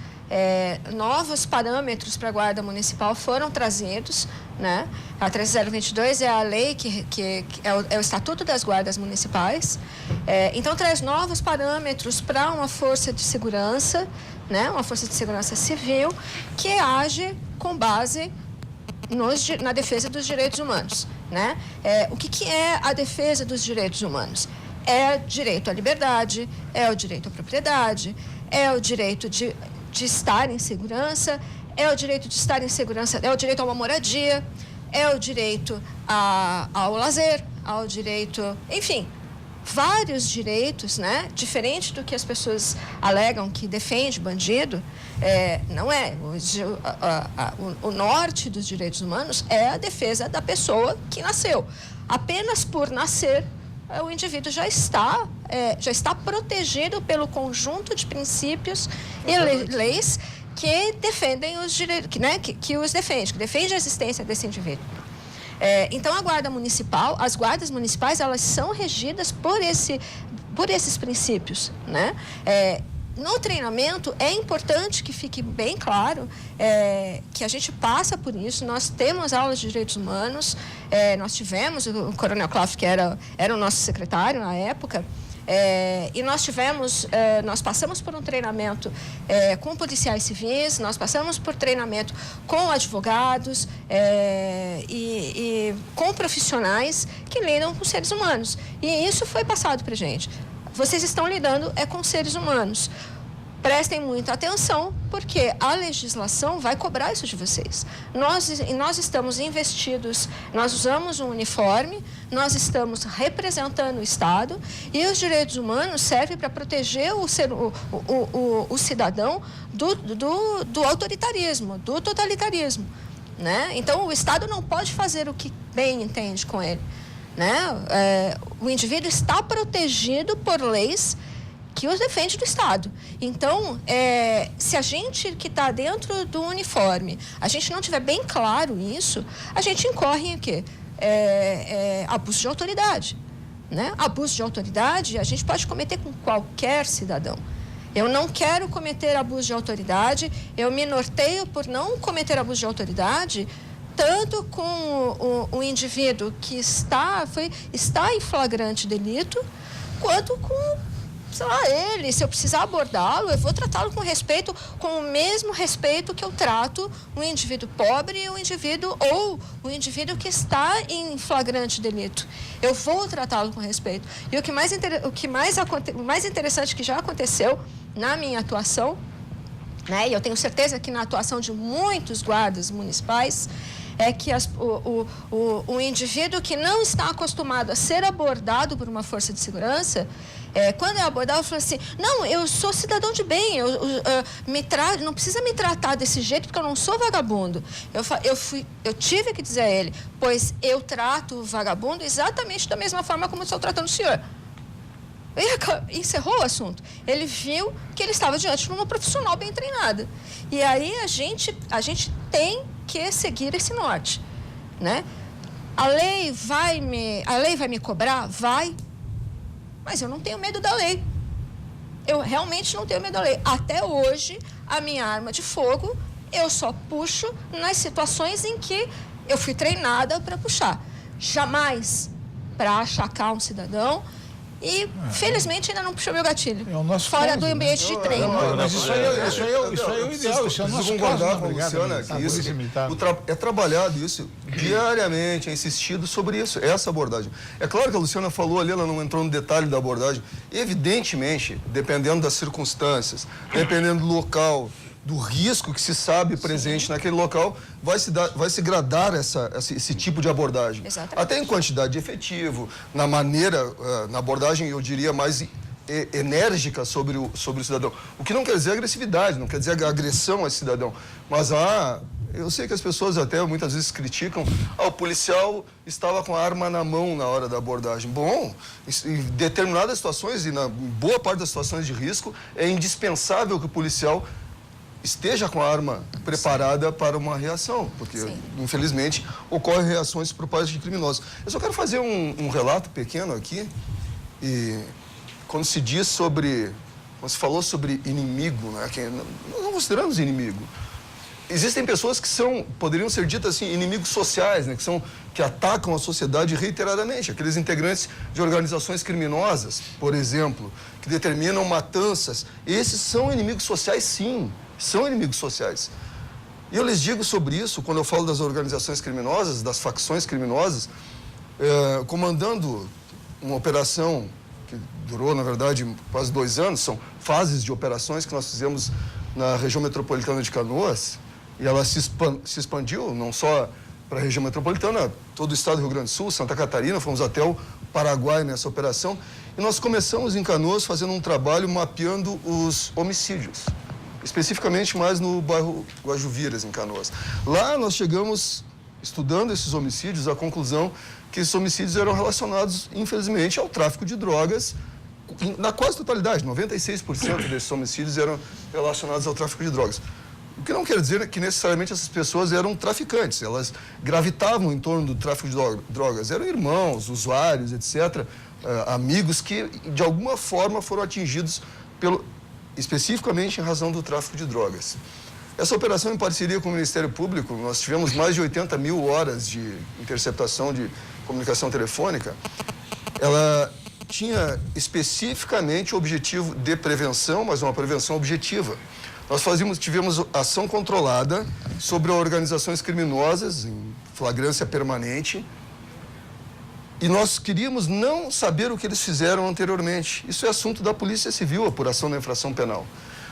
novos parâmetros para a Guarda Municipal foram trazidos, né? A 13022 é a lei que é o Estatuto das Guardas Municipais. Então, traz novos parâmetros para uma força de segurança, né? Uma força de segurança civil que age com base na defesa dos direitos humanos, né? O que é a defesa dos direitos humanos? É direito à liberdade, é o direito à propriedade, é o direito de estar em segurança, é o direito de estar em segurança, é o direito a uma moradia, é o direito ao lazer, ao direito, enfim, vários direitos, né? Diferente do que as pessoas alegam que defende bandido, não é. O norte dos direitos humanos é a defesa da pessoa que nasceu. Apenas por nascer, o indivíduo já está protegido pelo conjunto de princípios e leis que defendem os direitos, que os defende, que defende a existência desse indivíduo. Então, a Guarda Municipal, as guardas municipais, elas são regidas por esses princípios, né? No treinamento, é importante que fique bem claro que a gente passa por isso. Nós temos aulas de direitos humanos, nós tivemos o Coronel Klaff, que era o nosso secretário na época, e nós passamos por um treinamento com policiais civis, nós passamos por treinamento com advogados e com profissionais que lidam com seres humanos. E isso foi passado para a gente. Vocês estão lidando com seres humanos. Prestem muita atenção, porque a legislação vai cobrar isso de vocês. Nós estamos investidos, nós usamos um uniforme, nós estamos representando o Estado e os direitos humanos servem para proteger o cidadão do autoritarismo, do totalitarismo, né? Então, o Estado não pode fazer o que bem entende com ele, né? O indivíduo está protegido por leis que os defende do Estado. Então, se a gente que está dentro do uniforme, a gente não tiver bem claro isso, a gente incorre em quê? Abuso de autoridade, né? Abuso de autoridade a gente pode cometer com qualquer cidadão. Eu não quero cometer abuso de autoridade, eu me norteio por não cometer abuso de autoridade, tanto com o indivíduo que está em flagrante delito, quanto com ele. Se eu precisar abordá-lo, eu vou tratá-lo com respeito, com o mesmo respeito que eu trato um indivíduo pobre ou o indivíduo que está em flagrante delito. Eu vou tratá-lo com respeito. E o mais interessante que já aconteceu na minha atuação, né, e eu tenho certeza que na atuação de muitos guardas municipais, é que o indivíduo que não está acostumado a ser abordado por uma força de segurança, quando é abordado, eu falo assim, não, eu sou cidadão de bem, não precisa me tratar desse jeito, porque eu não sou vagabundo. Eu tive que dizer a ele, pois eu trato o vagabundo exatamente da mesma forma como eu estou tratando o senhor. E encerrou o assunto. Ele viu que ele estava diante de uma profissional bem treinada. E aí a gente tem que seguir esse norte, né? A lei vai me cobrar? Vai. Mas eu não tenho medo da lei. Eu realmente não tenho medo da lei. Até hoje, a minha arma de fogo, eu só puxo nas situações em que eu fui treinada para puxar. Jamais para achacar um cidadão. E, felizmente, ainda não puxou meu gatilho. Fora do ambiente de treino. Mas isso aí é o ideal. Isso é o nosso concordar com a Luciana que isso é trabalhado isso diariamente, é insistido sobre isso, essa abordagem. É claro que a Luciana falou ali, ela não entrou no detalhe da abordagem. Evidentemente, dependendo das circunstâncias, dependendo do local, do risco que se sabe presente naquele local, vai se gradar esse tipo de abordagem. Exatamente. Até em quantidade de efetivo, na maneira, na abordagem, eu diria, mais enérgica sobre o cidadão. O que não quer dizer agressividade, não quer dizer agressão a esse cidadão, mas eu sei que as pessoas até muitas vezes criticam, o policial estava com a arma na mão na hora da abordagem. Bom, em determinadas situações e na boa parte das situações de risco, é indispensável que o policial esteja com a arma preparada para uma reação, porque, infelizmente, ocorrem reações por parte de criminosos. Eu só quero fazer um relato pequeno aqui, e quando se falou sobre inimigo, né, que nós não consideramos inimigo. Existem pessoas que poderiam ser ditas assim, inimigos sociais, né, que atacam a sociedade reiteradamente. Aqueles integrantes de organizações criminosas, por exemplo, que determinam matanças. Esses são inimigos sociais, sim, são inimigos sociais. E eu lhes digo sobre isso, quando eu falo das organizações criminosas, das facções criminosas, comandando uma operação que durou, na verdade, quase 2 anos, são fases de operações que nós fizemos na região metropolitana de Canoas, e ela se expandiu não só para a região metropolitana, todo o estado do Rio Grande do Sul, Santa Catarina, fomos até o Paraguai nessa operação, e nós começamos em Canoas fazendo um trabalho mapeando os homicídios, especificamente mais no bairro Guajuviras, em Canoas. Lá nós chegamos, estudando esses homicídios, à conclusão que esses homicídios eram relacionados, infelizmente, ao tráfico de drogas, na quase totalidade, 96% desses homicídios eram relacionados ao tráfico de drogas. O que não quer dizer que necessariamente essas pessoas eram traficantes, elas gravitavam em torno do tráfico de drogas, eram irmãos, usuários, etc., amigos que, de alguma forma, foram atingidos especificamente em razão do tráfico de drogas. Essa operação, em parceria com o Ministério Público, nós tivemos mais de 80 mil horas de interceptação de comunicação telefônica. Ela tinha especificamente o objetivo de prevenção, mas uma prevenção objetiva. Nós tivemos ação controlada sobre organizações criminosas, em flagrância permanente, e nós queríamos não saber o que eles fizeram anteriormente. Isso é assunto da Polícia Civil, apuração da infração penal.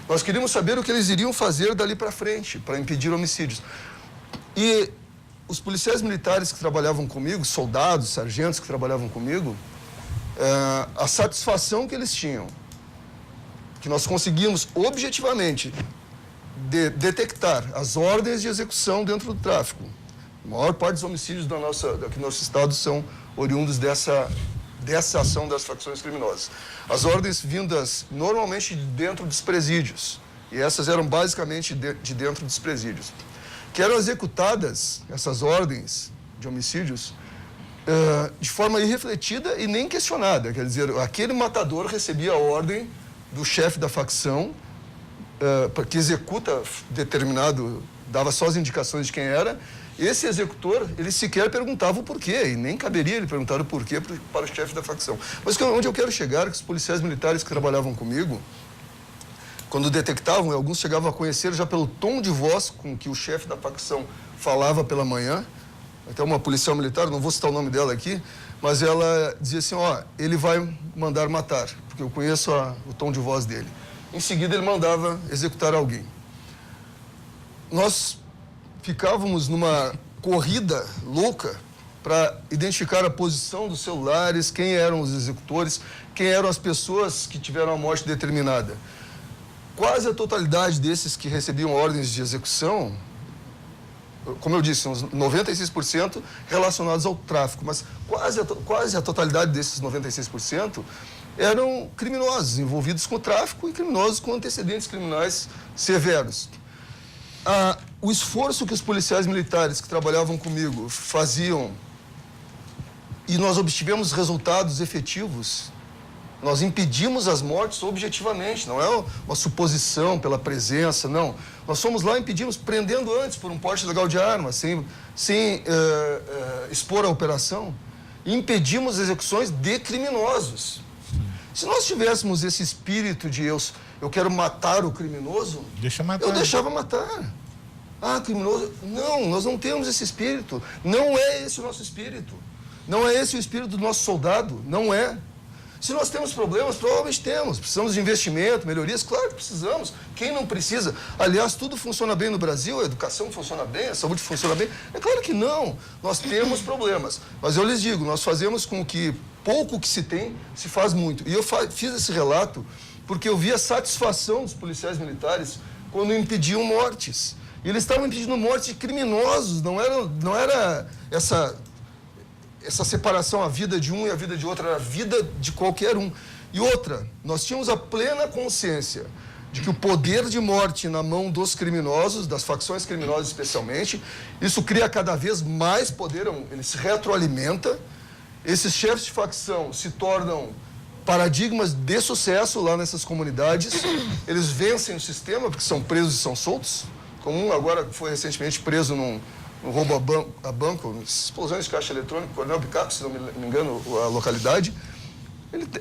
Nós queríamos saber o que eles iriam fazer dali para frente, para impedir homicídios. E os policiais militares que trabalhavam comigo, soldados, sargentos que trabalhavam comigo, a satisfação que eles tinham, que nós conseguimos objetivamente detectar as ordens de execução dentro do tráfico. A maior parte dos homicídios aqui no nosso estado são oriundos dessa ação das facções criminosas. As ordens vindas normalmente de dentro dos presídios, e essas eram basicamente de dentro dos presídios, que eram executadas, essas ordens de homicídios, de forma irrefletida e nem questionada. Quer dizer, aquele matador recebia a ordem do chefe da facção, que executa dava só as indicações de quem era. Esse executor, ele sequer perguntava o porquê, e nem caberia ele perguntar o porquê para o chefe da facção. Mas onde eu quero chegar é que os policiais militares que trabalhavam comigo, quando detectavam, alguns chegavam a conhecer já pelo tom de voz com que o chefe da facção falava pela manhã. Até uma policial militar, não vou citar o nome dela aqui, mas ela dizia assim, ele vai mandar matar, porque eu conheço o tom de voz dele. Em seguida, ele mandava executar alguém. Nós ficávamos numa corrida louca para identificar a posição dos celulares, quem eram os executores, quem eram as pessoas que tiveram a morte determinada. Quase a totalidade desses que recebiam ordens de execução, como eu disse, uns 96% relacionados ao tráfico, mas quase a totalidade desses 96% eram criminosos, envolvidos com o tráfico e criminosos com antecedentes criminais severos. O esforço que os policiais militares que trabalhavam comigo faziam, e nós obtivemos resultados efetivos, nós impedimos as mortes objetivamente, não é uma suposição pela presença, não. Nós fomos lá e impedimos, prendendo antes por um porte ilegal de arma, sem expor a operação, e impedimos execuções de criminosos. Se nós tivéssemos esse espírito de eu quero matar o criminoso, eu deixava matar. Criminoso... Não, nós não temos esse espírito. Não é esse o nosso espírito. Não é esse o espírito do nosso soldado. Não é. Se nós temos problemas, provavelmente temos. Precisamos de investimento, melhorias? Claro que precisamos. Quem não precisa? Aliás, tudo funciona bem no Brasil, a educação funciona bem, a saúde funciona bem. É claro que não. Nós temos problemas. Mas eu lhes digo, nós fazemos com que pouco que se tem, se faz muito. E eu fiz esse relato porque eu vi a satisfação dos policiais militares quando impediam mortes. E eles estavam impedindo mortes de criminosos, não era essa separação, a vida de um e a vida de outro, era a vida de qualquer um. E outra, nós tínhamos a plena consciência de que o poder de morte na mão dos criminosos, das facções criminosas especialmente, isso cria cada vez mais poder, ele se retroalimenta, esses chefes de facção se tornam paradigmas de sucesso lá nessas comunidades, eles vencem o sistema porque são presos e são soltos, como um agora foi recentemente preso num roubo a banco, explosões de caixa eletrônica, Coronel Bicaco, se não me engano a localidade.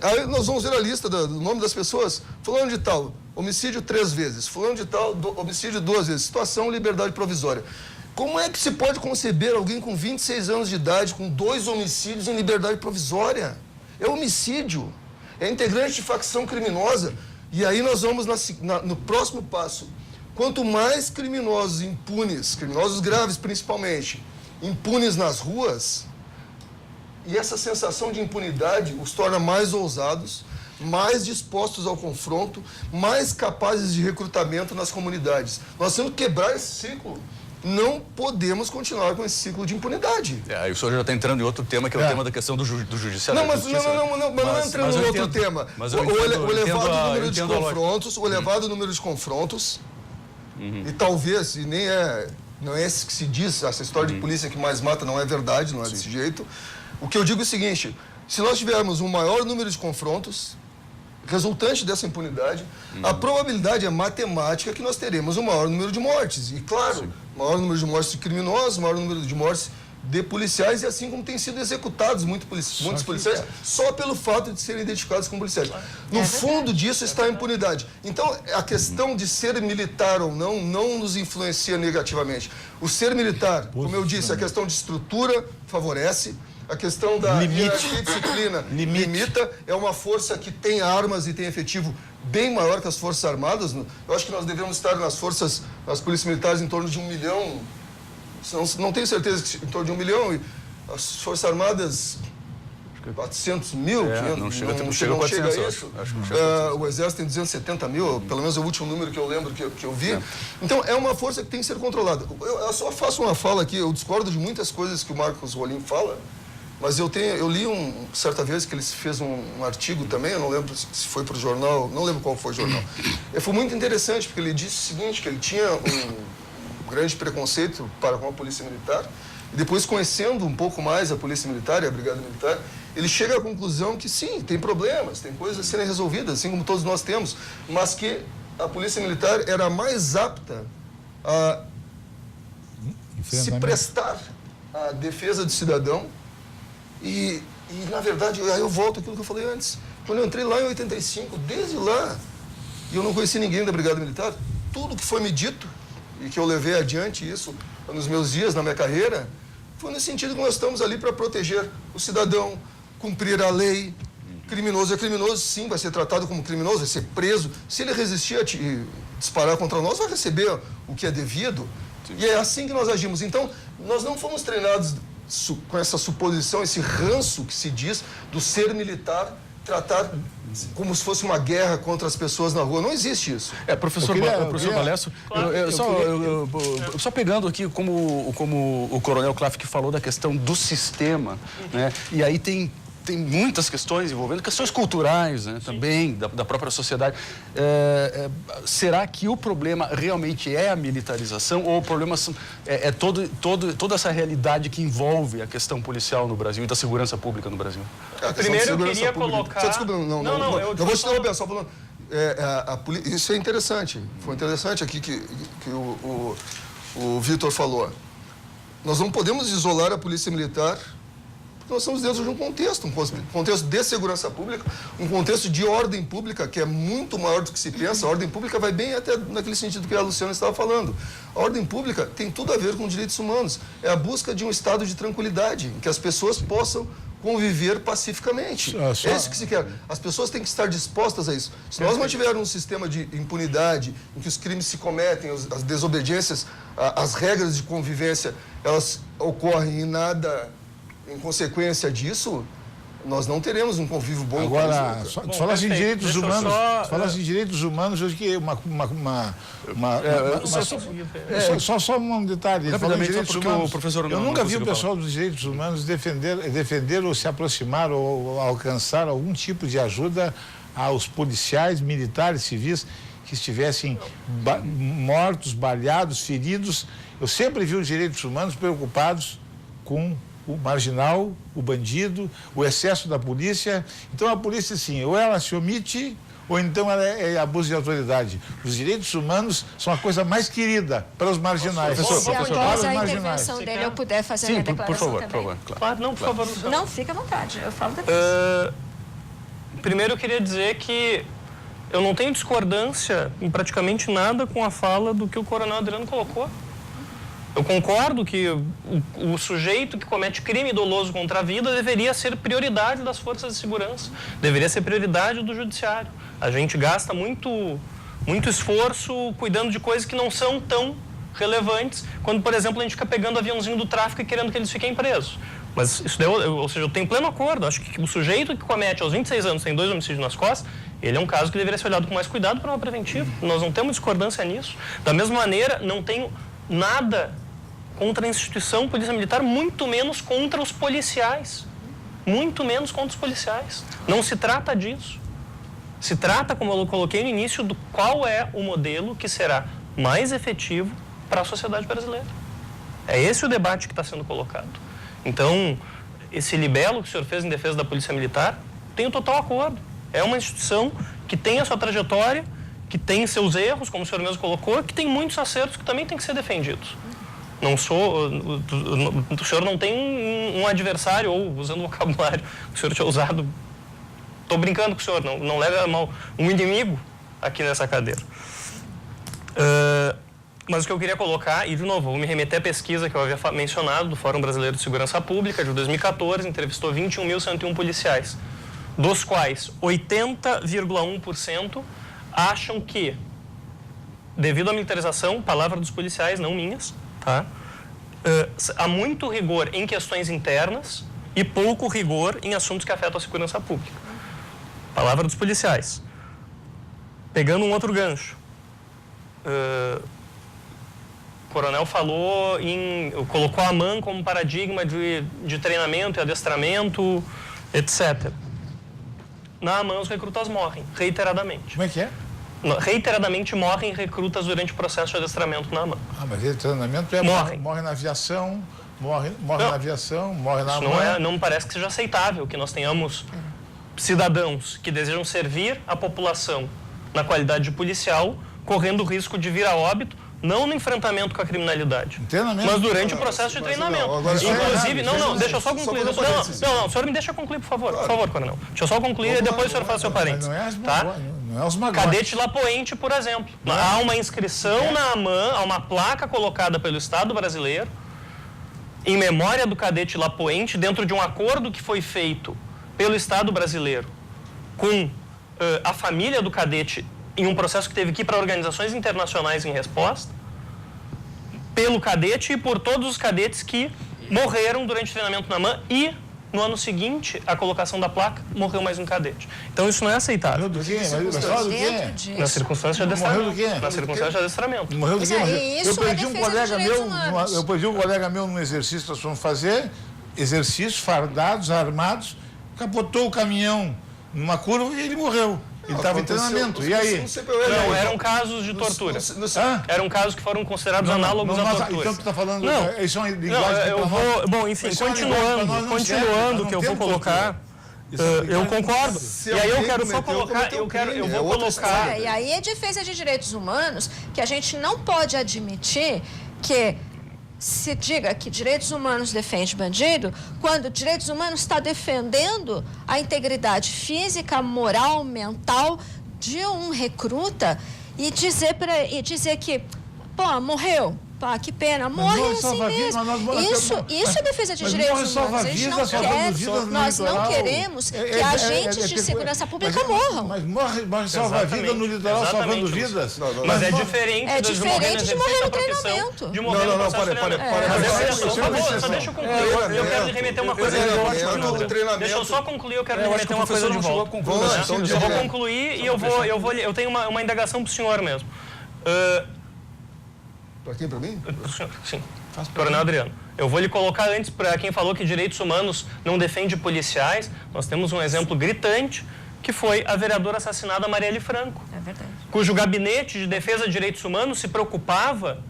Aí nós vamos ver a lista do nome das pessoas, fulano de tal, homicídio 3 vezes, fulano de tal, homicídio 2 vezes, situação, liberdade provisória. Como é que se pode conceber alguém com 26 anos de idade, com 2 homicídios em liberdade provisória? É homicídio, é integrante de facção criminosa. E aí nós vamos no próximo passo. Quanto mais criminosos impunes, criminosos graves principalmente, impunes nas ruas, e essa sensação de impunidade os torna mais ousados, mais dispostos ao confronto, mais capazes de recrutamento nas comunidades. Nós temos que quebrar esse ciclo. Não podemos continuar com esse ciclo de impunidade. Aí o senhor já está entrando em outro tema, que é o tema da questão do judiciário. Não, mas não entrando em outro tema. O elevado número de confrontos, o elevado número de confrontos, e talvez, e não é esse que se diz, essa história de polícia que mais mata não é verdade, não é desse jeito. O que eu digo é o seguinte, se nós tivermos um maior número de confrontos, resultante dessa impunidade, a probabilidade é matemática que nós teremos um maior número de mortes. E, claro, maior número de mortes de criminosos, maior número de mortes de policiais, e assim como têm sido executados muitos policiais, só pelo fato de serem identificados como policiais. No fundo disso está a impunidade. Então, a questão de ser militar ou não nos influencia negativamente. O ser militar, como eu disse, a questão de estrutura favorece, a questão da hierarquia e disciplina limita, é uma força que tem armas e tem efetivo bem maior que as Forças Armadas. Eu acho que nós devemos estar nas polícias militares em torno de 1 milhão, não tenho certeza que em torno de 1 milhão, e as Forças Armadas 400 mil, não chega a isso. O Exército tem 270 mil, pelo menos é o último número que eu lembro que eu vi. Então, é uma força que tem que ser controlada. Eu só faço uma fala aqui, eu discordo de muitas coisas que o Marcos Rolim fala, mas eu li certa vez que ele fez um artigo também, eu não lembro se foi para o jornal, não lembro qual foi o jornal. Foi muito interessante, porque ele disse o seguinte, que ele tinha um grande preconceito para com a Polícia Militar, e depois conhecendo um pouco mais a Polícia Militar e a Brigada Militar, ele chega à conclusão que sim, tem problemas, tem coisas a serem resolvidas, assim como todos nós temos, mas que a Polícia Militar era mais apta a se prestar à defesa do cidadão. E, na verdade, aí eu volto àquilo que eu falei antes. Quando eu entrei lá em 85, desde lá, e eu não conheci ninguém da Brigada Militar, tudo que foi me dito, e que eu levei adiante isso nos meus dias, na minha carreira, foi no sentido que nós estamos ali para proteger o cidadão, cumprir a lei. Criminoso é criminoso, sim, vai ser tratado como criminoso, vai ser preso. Se ele resistir a disparar contra nós, vai receber o que é devido. Sim. E é assim que nós agimos. Então, nós não fomos treinados com essa suposição, esse ranço que se diz do ser militar, tratar como se fosse uma guerra contra as pessoas na rua. Não existe isso. Professor Balesso, só pegando aqui como o Coronel Klafke falou da questão do sistema, né? E aí tem muitas questões envolvendo questões culturais, né, também, da própria sociedade. Será que o problema realmente é a militarização ou o problema é toda essa realidade que envolve a questão policial no Brasil e da segurança pública no Brasil? Primeiro eu queria colocar... Desculpa, eu vou te interromper, só falando... Isso é interessante. Foi interessante aqui que o Vitor falou. Nós não podemos isolar a Polícia Militar Porque nós estamos dentro de um contexto de segurança pública, um contexto de ordem pública que é muito maior do que se pensa. A ordem pública vai bem até naquele sentido que a Luciana estava falando. A ordem pública tem tudo a ver com direitos humanos. É a busca de um estado de tranquilidade, em que as pessoas possam conviver pacificamente. É isso que se quer. As pessoas têm que estar dispostas a isso. Se nós mantivermos um sistema de impunidade, em que os crimes se cometem, as desobediências, as regras de convivência, elas ocorrem e nada em consequência disso, nós não teremos um convívio bom. Agora, falasse em direitos humanos, falasse em direitos humanos, eu acho que só um detalhe. Rapidamente, só porque o professor eu não nunca vi o conseguiu pessoal dos direitos humanos defender ou se aproximar ou alcançar algum tipo de ajuda aos policiais, militares, civis que estivessem mortos, baleados, feridos. Eu sempre vi os direitos humanos preocupados com o marginal, o bandido, o excesso da polícia. Então a polícia, sim, ou ela se omite, ou então ela é abuso de autoridade. Os direitos humanos são a coisa mais querida para os marginais. Se após a intervenção dele eu puder fazer a minha declaração por favor. Claro, não, por favor. Não, fica à vontade, eu falo depois. Primeiro eu queria dizer que eu não tenho discordância em praticamente nada com a fala do que o coronel Adriano colocou. Eu concordo que o sujeito que comete crime doloso contra a vida deveria ser prioridade das forças de segurança, deveria ser prioridade do judiciário. A gente gasta muito esforço cuidando de coisas que não são tão relevantes, quando, por exemplo, a gente fica pegando o aviãozinho do tráfico e querendo que eles fiquem presos. Mas isso ou seja, eu tenho pleno acordo. Acho que o sujeito que comete aos 26 anos tem 2 homicídios nas costas, ele é um caso que deveria ser olhado com mais cuidado para uma preventiva. Nós não temos discordância nisso. Da mesma maneira, não tenho nada contra a instituição Polícia Militar, muito menos contra os policiais. Muito menos contra os policiais. Não se trata disso. Se trata, como eu coloquei no início, do qual é o modelo que será mais efetivo para a sociedade brasileira. É esse o debate que está sendo colocado. Então, esse libelo que o senhor fez em defesa da Polícia Militar, tenho total acordo. É uma instituição que tem a sua trajetória, que tem seus erros, como o senhor mesmo colocou, que tem muitos acertos que também têm que ser defendidos. Não sou... O senhor não tem um adversário, ou usando o vocabulário que o senhor tinha usado. Estou brincando com o senhor, não leva a mal um inimigo aqui nessa cadeira. Mas o que eu queria colocar, e de novo, vou me remeter à pesquisa que eu havia mencionado, do Fórum Brasileiro de Segurança Pública, de 2014, entrevistou 21.101 policiais, dos quais 80,1% acham que, devido à militarização, palavra dos policiais, não minhas, tá? Há muito rigor em questões internas e pouco rigor em assuntos que afetam a segurança pública. Palavra dos policiais. Pegando um outro gancho. O coronel colocou a AMAN como paradigma de treinamento e adestramento, etc. Na AMAN, os recrutas morrem, reiteradamente. Como é que é? Reiteradamente morrem recrutas durante o processo de adestramento na AMAN. Mas esse treinamento morre na aviação, morre na aviação, morre na AMAN. Não me parece que seja aceitável que nós tenhamos cidadãos que desejam servir a população na qualidade de policial, correndo o risco de vir a óbito, não no enfrentamento com a criminalidade, mas durante o processo de treinamento. Inclusive, deixa eu só concluir. Não, o senhor me deixa concluir, por favor. Por favor, coronel. Deixa eu só concluir e depois o senhor faz seu parênteses. Não é os magotes. Cadete Lapoente, por exemplo. Há uma inscrição na AMAN, há uma placa colocada pelo Estado brasileiro em memória do cadete Lapoente, dentro de um acordo que foi feito pelo Estado brasileiro com a família do cadete, em um processo que teve que ir para organizações internacionais em resposta, pelo cadete e por todos os cadetes que morreram durante o treinamento na AMAN e, no ano seguinte, a colocação da placa, morreu mais um cadete. Então isso não é aceitável. Morreu do quê? Na circunstância de adestramento. Morreu do quê? Na circunstância de adestramento. Morreu do quê? Eu perdi um colega meu num exercício que nós fomos fazer, exercício, fardados, armados, capotou o caminhão numa curva e ele morreu. Ele estava em treinamento. E aí? Não, eram casos de tortura. Eram casos que foram considerados análogos à tortura. Então tu está falando... Não, isso é uma linguagem... Bom, enfim, continuando o que eu vou colocar... Eu concordo. E aí eu quero só colocar... Eu vou colocar... E aí é defesa de direitos humanos que a gente não pode admitir que se diga que direitos humanos defende bandido, quando direitos humanos está defendendo a integridade física, moral, mental de um recruta e dizer que, pô, morreu. Pá, que pena, morre assim mesmo. Isso é defesa de direitos humanos. A gente não quer, nós não queremos que agentes de segurança pública morram. Mas morre salva-vida no litoral salvando vidas. Mas é diferente de morrer no treinamento. De morrer no treinamento. Só deixa eu concluir. Eu quero lhe remeter uma coisa de volta. Deixa eu só concluir, eu quero lhe remeter uma coisa de volta. Eu vou concluir e eu tenho uma indagação para o senhor mesmo. Para quem? Para mim? Sim. Coronel Adriano, eu vou lhe colocar antes para quem falou que direitos humanos não defende policiais. Nós temos um exemplo gritante, que foi a vereadora assassinada Marielle Franco. É verdade. Cujo gabinete de defesa de direitos humanos se preocupava,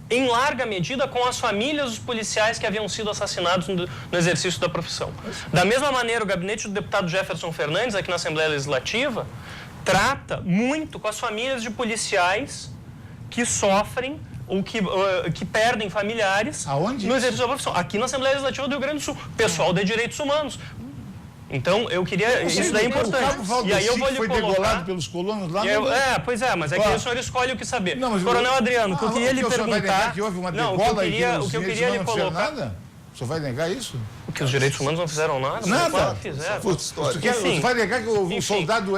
em larga medida, com as famílias dos policiais que haviam sido assassinados no exercício da profissão. Da mesma maneira, o gabinete do deputado Jefferson Fernandes, aqui na Assembleia Legislativa, trata muito com as famílias de policiais que sofrem ou que perdem familiares no exercício da profissão. Aqui na Assembleia Legislativa do Rio Grande do Sul, pessoal de direitos humanos. Então, eu queria... Isso daí é importante. E aí eu vou lhe colocar... Foi degolado pelos colonos lá... Pois é, mas é que o senhor escolhe o que saber. Coronel Adriano, o que eu queria lhe perguntar... Que houve uma degola o que eu queria lhe colocar... O senhor vai negar isso? Que os direitos humanos não fizeram nada? Nada. Claro que fizeram. Você vai negar que o soldado...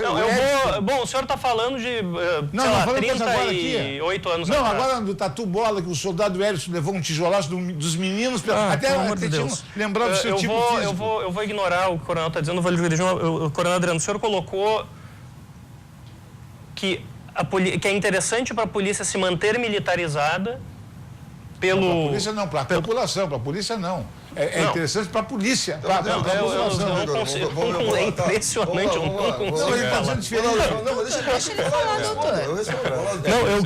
Bom, o senhor está falando de, sei lá, 38 anos atrás. Não, agora do Tatu Bola, que o soldado Hélio levou um tijolaço dos meninos... Até lembrar do seu tipo físico. Eu vou ignorar o que o coronel está dizendo, vou lhe dirigir o coronel Adriano. O senhor colocou que é interessante para a polícia se manter militarizada pelo... Para a polícia não, para a população, para a polícia não. É interessante para a polícia. É impressionante, eu não consigo. Deixa ele falar, doutor. Eu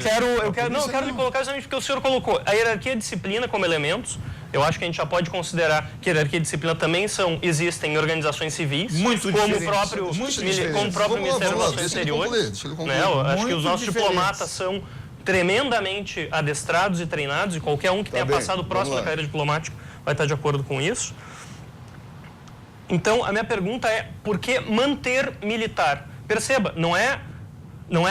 quero lhe colocar exatamente porque o senhor colocou a hierarquia e a disciplina como elementos. Eu acho que a gente já pode considerar que a hierarquia e a disciplina também existem em organizações civis, muito como o próprio Ministério das Relações Exteriores. Acho que os nossos diplomatas são tremendamente adestrados e treinados, e qualquer um que tenha passado próximo da carreira diplomática vai estar de acordo com isso. Então, a minha pergunta é, por que manter militar? Perceba, não é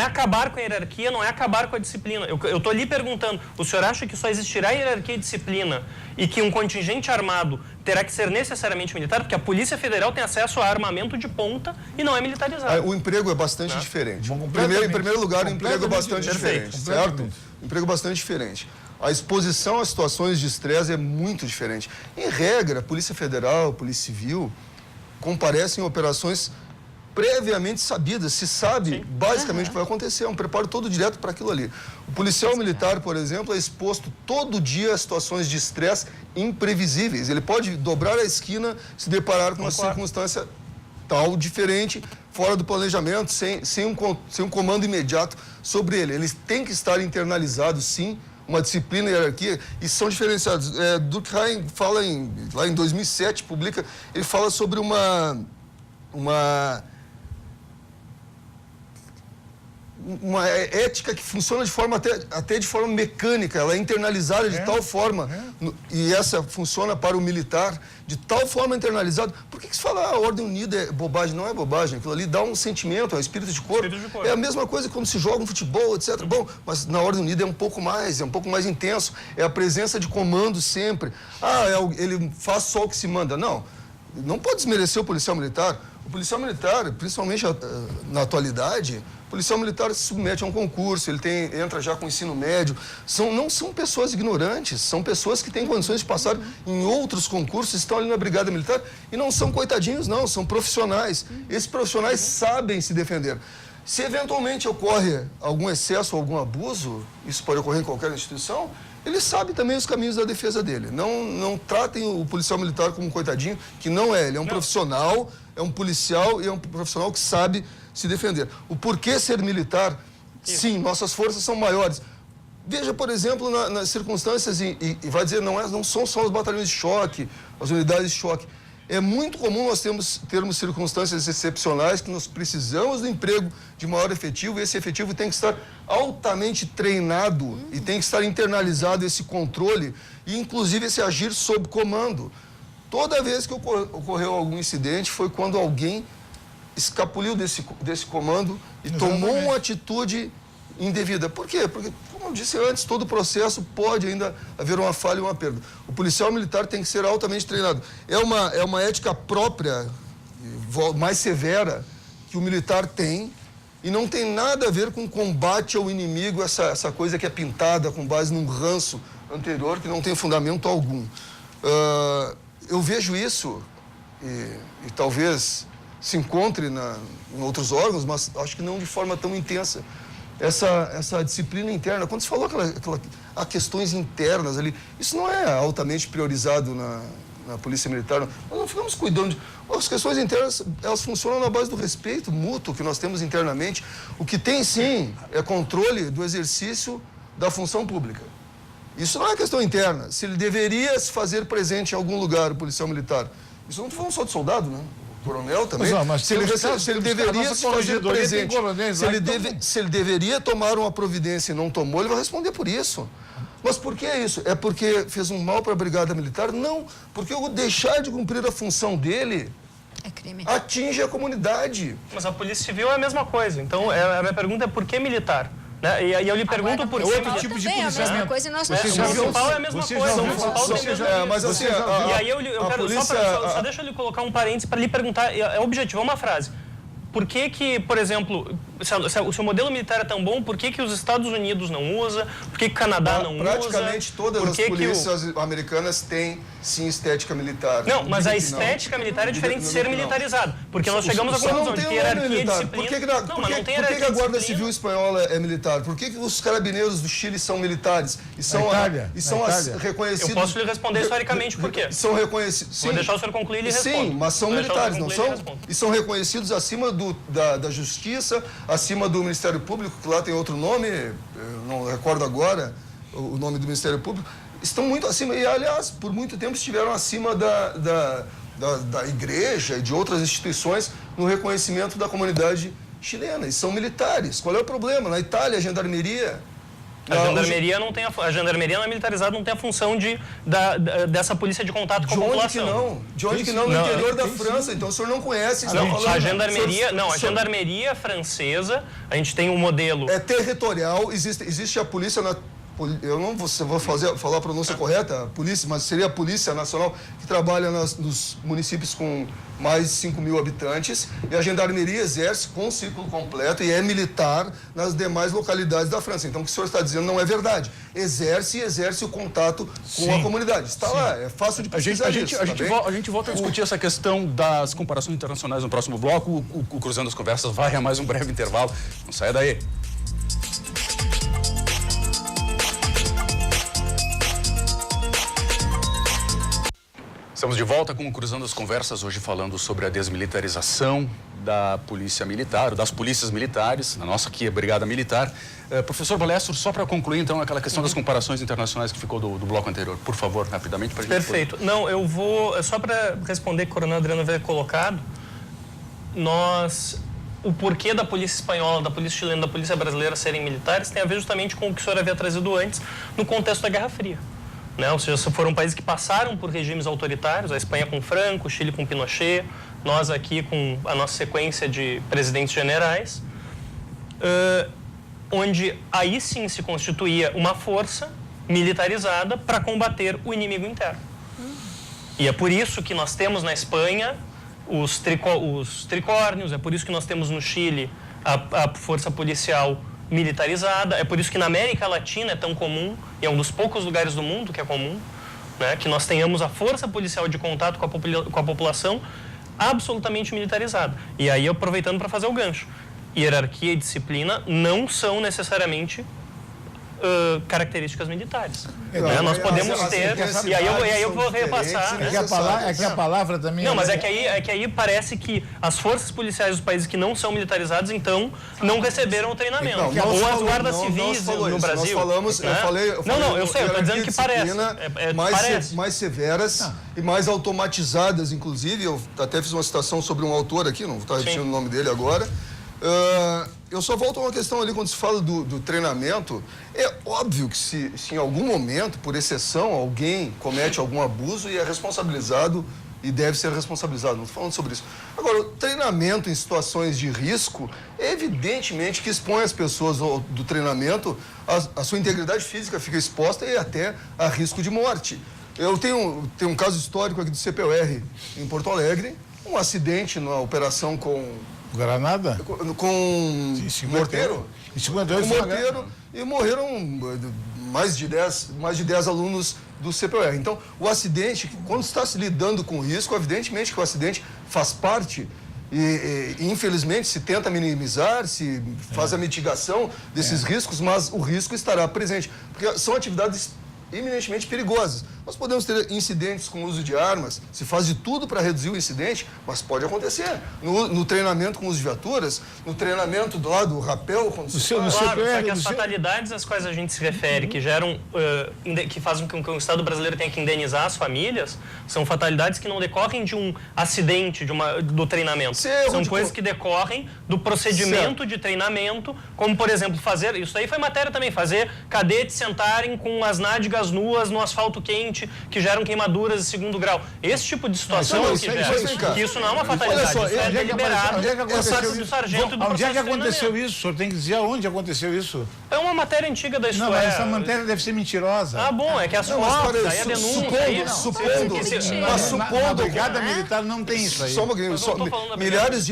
acabar com a hierarquia, não é acabar com a disciplina. Eu estou lhe perguntando, o senhor acha que só existirá hierarquia e disciplina e que um contingente armado terá que ser necessariamente militar? Porque a Polícia Federal tem acesso a armamento de ponta e não é militarizado. O emprego é bastante diferente. Em primeiro lugar, o emprego é bastante diferente, certo? O emprego é bastante diferente. A exposição a situações de estresse é muito diferente. Em regra, a Polícia Federal, a Polícia Civil comparecem em operações previamente sabidas, se sabe basicamente o que vai acontecer, é um preparo todo direto para aquilo ali. O policial militar, por exemplo, é exposto todo dia a situações de estresse imprevisíveis. Ele pode dobrar a esquina, se deparar com uma circunstância tal, diferente, fora do planejamento, sem um comando imediato sobre ele. Eles têm que estar internalizados, sim, uma disciplina e hierarquia, e são diferenciados. Durkheim fala lá em 2007, ele fala sobre uma ética que funciona de forma até de forma mecânica, ela é internalizada de tal forma, e essa funciona para o militar, de tal forma internalizada. Por que se fala a Ordem Unida é bobagem? Não é bobagem, aquilo ali dá um sentimento, é um espírito de corpo. É a mesma coisa quando se joga um futebol, etc. Bom, mas na Ordem Unida é um pouco mais intenso, é a presença de comando sempre. Ele faz só o que se manda. Não pode desmerecer o policial militar. O policial militar, principalmente na atualidade, o policial militar se submete a um concurso, ele entra já com ensino médio. Não são pessoas ignorantes, são pessoas que têm condições de passar em outros concursos, estão ali na Brigada Militar e não são coitadinhos, não, são profissionais. Esses profissionais sabem se defender. Se eventualmente ocorre algum excesso ou algum abuso, isso pode ocorrer em qualquer instituição, ele sabe também os caminhos da defesa dele. Não tratem o policial militar como um coitadinho, que não é. Ele é um profissional, é um policial e é um profissional que sabe se defender. O porquê ser militar? Sim, nossas forças são maiores. Veja, por exemplo, nas circunstâncias, e vai dizer, não são só os batalhões de choque, as unidades de choque. É muito comum nós termos circunstâncias excepcionais que nós precisamos do emprego de maior efetivo, e esse efetivo tem que estar altamente treinado e tem que estar internalizado esse controle e, inclusive, esse agir sob comando. Toda vez que ocorreu algum incidente foi quando alguém escapuliu desse comando e tomou uma atitude indevida. Por quê? Porque, como eu disse antes, todo processo pode ainda haver uma falha e uma perda. O policial militar tem que ser altamente treinado. É uma ética própria, mais severa, que o militar tem, e não tem nada a ver com combate ao inimigo, essa coisa que é pintada com base num ranço anterior que não tem fundamento algum. Eu vejo isso, e talvez se encontre em outros órgãos, mas acho que não de forma tão intensa. Essa disciplina interna, quando se falou há questões internas ali, isso não é altamente priorizado na Polícia Militar. Nós não ficamos cuidando as questões internas, elas funcionam na base do respeito mútuo que nós temos internamente. O que tem, sim, é controle do exercício da função pública. Isso não é questão interna. Se ele deveria se fazer presente em algum lugar, o policial militar, isso não estou falando só de soldado, né? Coronel também, se ele deveria se fazer presente, se ele deveria tomar uma providência e não tomou, ele vai responder por isso. Mas por que isso? É porque fez um mal para a Brigada Militar? Não, porque o deixar de cumprir a função dele é crime. Atinge a comunidade. Mas a Polícia Civil é a mesma coisa. Então, a minha pergunta é por que militar? Né? E eu lhe pergunto por que outro tipo de policiamento. É a mesma coisa e nós não São Paulo é a mesma coisa. Mas assim, e aí eu quero só deixa eu lhe colocar um parênteses para lhe perguntar, é objetivo, é uma frase. Por que, por exemplo, se o seu modelo militar é tão bom, por que os Estados Unidos não usa? Por que o Canadá não usa? Praticamente todas as polícias americanas têm, sim, estética militar. Não, mas a estética militar é diferente de ser militarizado. Porque nós chegamos à conclusão de que hierarquia e disciplina... Por que a Guarda Civil Espanhola é militar? Por que os carabineiros do Chile são militares? E são reconhecidos... Eu posso lhe responder historicamente por quê. São reconhecidos... Vou deixar o senhor concluir e lhe respondo. Sim, mas são militares, não são? E são reconhecidos acima da Justiça, acima do Ministério Público, que lá tem outro nome, eu não recordo agora o nome do Ministério Público, estão muito acima, e aliás, por muito tempo estiveram acima da igreja e de outras instituições no reconhecimento da comunidade chilena, e são militares. Qual é o problema? Na Itália, a gendarmeria... A gendarmeria não tem a gendarmeria não é militarizada, não tem a função dessa polícia de contato com a população. De onde que não? No interior da França. Então o senhor não conhece. A gendarmeria francesa, a gente tem um modelo. É territorial, existe a polícia eu não vou falar a pronúncia correta, a polícia, mas seria a Polícia Nacional, que trabalha nos municípios com mais de 5 mil habitantes, e a gendarmeria exerce com ciclo completo e é militar nas demais localidades da França. Então, o que o senhor está dizendo não é verdade. Exerce o contato com a comunidade. Está lá, é fácil de pesquisar isso. A gente volta a discutir essa questão das comparações internacionais no próximo bloco. O Cruzando as Conversas vai a mais um breve intervalo. Não saia daí. Estamos de volta com o Cruzando as Conversas, hoje falando sobre a desmilitarização da Polícia Militar, das polícias militares, a nossa aqui é a Brigada Militar. Professor Balestro, só para concluir então aquela questão das comparações internacionais que ficou do bloco anterior, por favor, rapidamente. Pra gente Perfeito. Não, eu vou, só para responder que o Coronel Adriano havia colocado, o porquê da polícia espanhola, da polícia chilena, da polícia brasileira serem militares tem a ver justamente com o que o senhor havia trazido antes, no contexto da Guerra Fria. Né? Ou seja, foram países que passaram por regimes autoritários, a Espanha com Franco, o Chile com Pinochet, nós aqui com a nossa sequência de presidentes generais, onde aí sim se constituía uma força militarizada para combater o inimigo interno. E é por isso que nós temos na Espanha os tricórnios, é por isso que nós temos no Chile a força policial militarizada, é por isso que na América Latina é tão comum, e é um dos poucos lugares do mundo que é comum, né, que nós tenhamos a força policial de contato com a população absolutamente militarizada. E aí, aproveitando para fazer o gancho, hierarquia e disciplina não são necessariamente características militares. Não, Nós podemos as ter, intensidades e aí eu vou são repassar. diferentes, Né? É que a palavra também... Não, mas é que aí parece que as forças policiais dos países que não são militarizados, então, não receberam o treinamento. Então, Ou as guardas civis no Brasil. Nós falamos, né? eu falei Não, eu sei, eu estou dizendo que parece. Parece. Mais severas e mais automatizadas, inclusive. Eu até fiz uma citação sobre um autor aqui, não vou estar repetindo o nome dele agora. Eu só volto a uma questão ali, quando se fala do treinamento. É óbvio que se em algum momento, por exceção, alguém comete algum abuso e é responsabilizado e deve ser responsabilizado. Não estou falando sobre isso. Agora, o treinamento em situações de risco, evidentemente que expõe as pessoas do treinamento, a sua integridade física fica exposta e até a risco de morte. Eu tenho um caso histórico aqui do CPUR em Porto Alegre, um acidente na operação com Granada? Com morteiro. Em 52, com morteiro, e morreram mais de 10 alunos do CPUR. Então, o acidente, quando está se lidando com o risco, evidentemente que o acidente faz parte e infelizmente se tenta minimizar, se faz a mitigação desses riscos, mas o risco estará presente, porque são atividades eminentemente perigosas. Nós podemos ter incidentes com o uso de armas, se faz de tudo para reduzir o incidente, mas pode acontecer. No treinamento com uso de viaturas, no treinamento do lado do rapel, quando se Claro, só que as fatalidades às quais a gente se refere, que geram, que fazem com que o Estado brasileiro tenha que indenizar as famílias, são fatalidades que não decorrem de um acidente, do treinamento. São coisas que decorrem do procedimento de treinamento, como, por exemplo, isso aí foi matéria também, fazer cadetes sentarem com as nádegas nuas no asfalto quente, que geram queimaduras de segundo grau. Esse tipo de situação que isso não é uma fatalidade, isso é deliberado. Onde é que aconteceu do sargento do onde é que aconteceu treinamento. isso? O senhor tem que dizer aonde aconteceu isso. É uma matéria antiga da história. Não, mas essa matéria deve ser mentirosa. Ah, bom, é que as fotos, aí a denúncia... Na Brigada Militar não tem isso aí. Só um pouquinho, milhares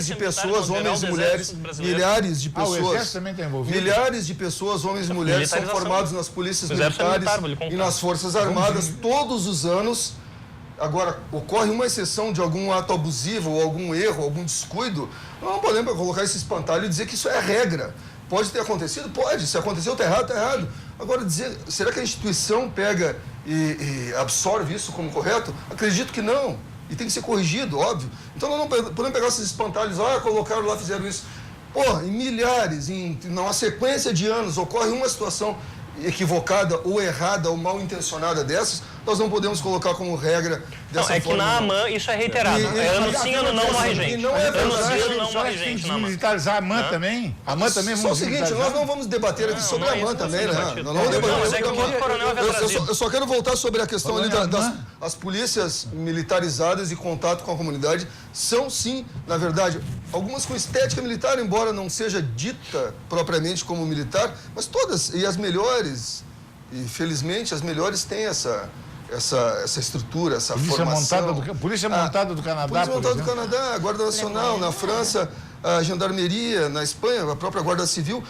de pessoas, homens e mulheres, milhares de pessoas... o Exército também está envolvido? Milhares de pessoas, homens e mulheres, são formados nas polícias militares e nas Forças Armadas todos os anos. Agora, ocorre uma exceção de algum ato abusivo, ou algum erro, algum descuido, não podemos colocar esse espantalho e dizer que isso é a regra. Pode ter acontecido? Pode. Se aconteceu, está errado, está errado. Agora, será que a instituição pega e absorve isso como correto? Acredito que não. E tem que ser corrigido, óbvio. Então, nós não podemos pegar esses espantalhos, colocaram lá, fizeram isso. Em milhares, numa sequência de anos, ocorre uma situação equivocada ou errada ou mal intencionada dessas, nós não podemos colocar como regra dessa forma. É que na AMAN isso é reiterado. Ano sim, ano não morre gente. Ano sim, ano não morre gente na AMAN. Militarizar a AMAN também? A AMAN também Só o seguinte, nós não vamos debater aqui sobre a AMAN também, né? Nós não vamos debater sobre a AMAN. Eu só quero voltar sobre a questão ali das polícias militarizadas e contato com a comunidade. São sim, na verdade, algumas com estética militar, embora não seja dita propriamente como militar, mas todas, e as melhores, e felizmente as melhores têm essa estrutura, essa formação. Polícia montada do Canadá, Polícia montada do Canadá, a Guarda Nacional, na França, a Gendarmeria, na Espanha, a própria Guarda Civil.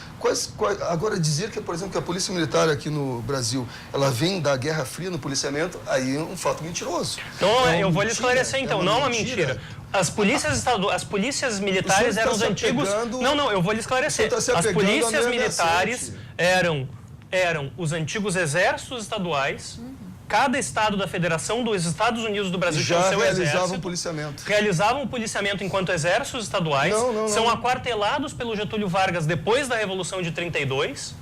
Agora, dizer que, por exemplo, que a Polícia Militar aqui no Brasil, ela vem da Guerra Fria no policiamento, aí é um fato mentiroso. Então, eu vou lhe esclarecer, então, não é uma mentira. As polícias militares eram os antigos... Não, eu vou lhe esclarecer. As polícias militares eram os antigos exércitos estaduais. Cada estado da Federação dos Estados Unidos do Brasil tinha o seu exército. Realizavam policiamento enquanto exércitos estaduais. São aquartelados pelo Getúlio Vargas depois da Revolução de 32.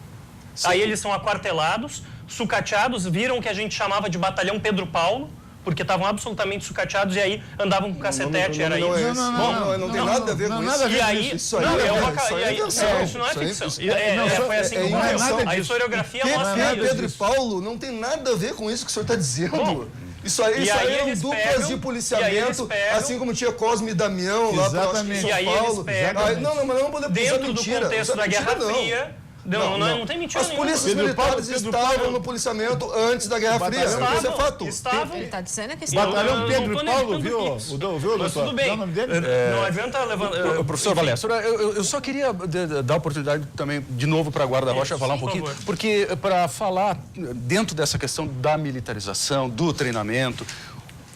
Sim. Aí eles são aquartelados, sucateados, viram o que a gente chamava de Batalhão Pedro Paulo, porque estavam absolutamente sucateados e aí andavam com cacetete, era isso. Não tem nada a ver com isso. E aí, isso não é ficção. Foi assim que morreu. A historiografia mostra isso. Pedro e Paulo não tem nada a ver com isso que o senhor está dizendo. Isso aí eram duplas de policiamento, assim como tinha Cosme e Damião lá para São Paulo. Mas não podemos dentro do contexto da Guerra Fria. Não tem mentira nenhuma. As polícias militares estavam no policiamento antes da Guerra Fria. Isso é fato. Ele está dizendo que Batalhão Pedro e Paulo, viu, doutor? Mas tudo bem. Não adianta levantar... Professor Valécio, eu só queria dar a oportunidade também, de novo, para a Guarda Rocha falar um pouquinho, porque para falar dentro dessa questão da militarização, do treinamento,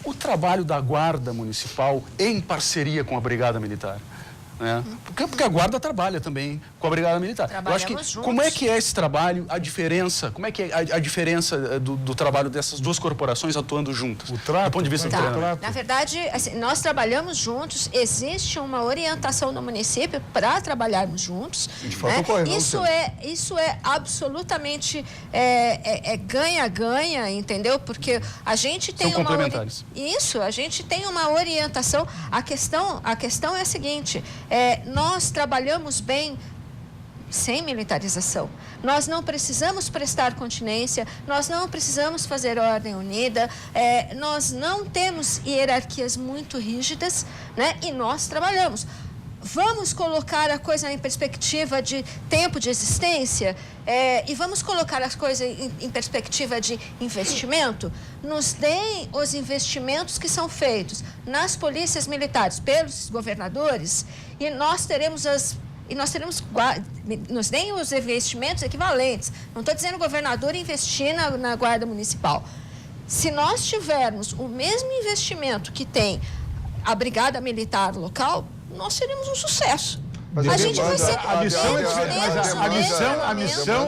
o trabalho da Guarda Municipal em parceria com a Brigada Militar. né? Porque a Guarda trabalha também com a Brigada Militar. Eu acho que, Trabalhamos como é juntos. que é esse trabalho, a diferença, como é que é a diferença do trabalho dessas duas corporações atuando juntas? O trato, do ponto de vista do tá. treinamento. Na verdade, assim, nós trabalhamos juntos, existe uma orientação no município para trabalharmos juntos. De fato, ocorre, não, Isso é absolutamente ganha-ganha, entendeu? Porque a gente tem São complementares. a gente tem uma orientação. A questão é a seguinte: nós trabalhamos bem sem militarização. Nós não precisamos prestar continência, nós não precisamos fazer ordem unida, nós não temos hierarquias muito rígidas, né? E nós trabalhamos. Vamos colocar a coisa em perspectiva de tempo de existência e vamos colocar as coisas em perspectiva de investimento. Nos deem os investimentos que são feitos nas polícias militares pelos governadores e nós teremos nos deem os investimentos equivalentes. Não estou dizendo o governador investir na Guarda Municipal. Se nós tivermos o mesmo investimento que tem a Brigada Militar local, nós seremos um sucesso. Mas a gente vai ser A missão é diferente,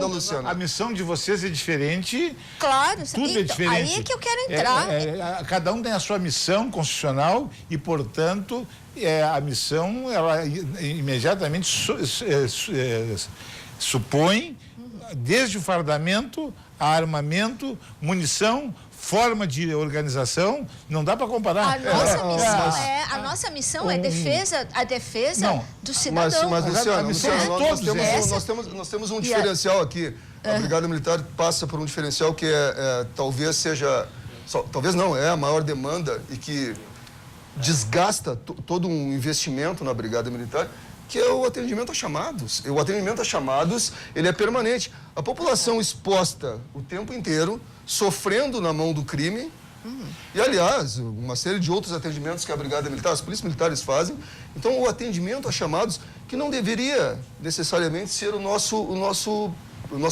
Luciana. a missão de vocês é diferente. Claro, Tudo é diferente. Aí é que eu quero entrar. Cada um tem a sua missão constitucional e, portanto, a missão ela imediatamente supõe desde o fardamento, a armamento, munição, forma de organização, não dá para comparar. A nossa missão é a defesa do cidadão. Mas Luciano, nós temos um diferencial aqui. A Brigada Militar passa por um diferencial que talvez seja... Talvez não, é a maior demanda e que desgasta todo um investimento na Brigada Militar, que é o atendimento a chamados. O atendimento a chamados, ele é permanente. A população exposta o tempo inteiro, sofrendo na mão do crime, e, aliás, uma série de outros atendimentos que a Brigada Militar, as polícias militares fazem. Então, o atendimento a chamados, que não deveria necessariamente ser o nosso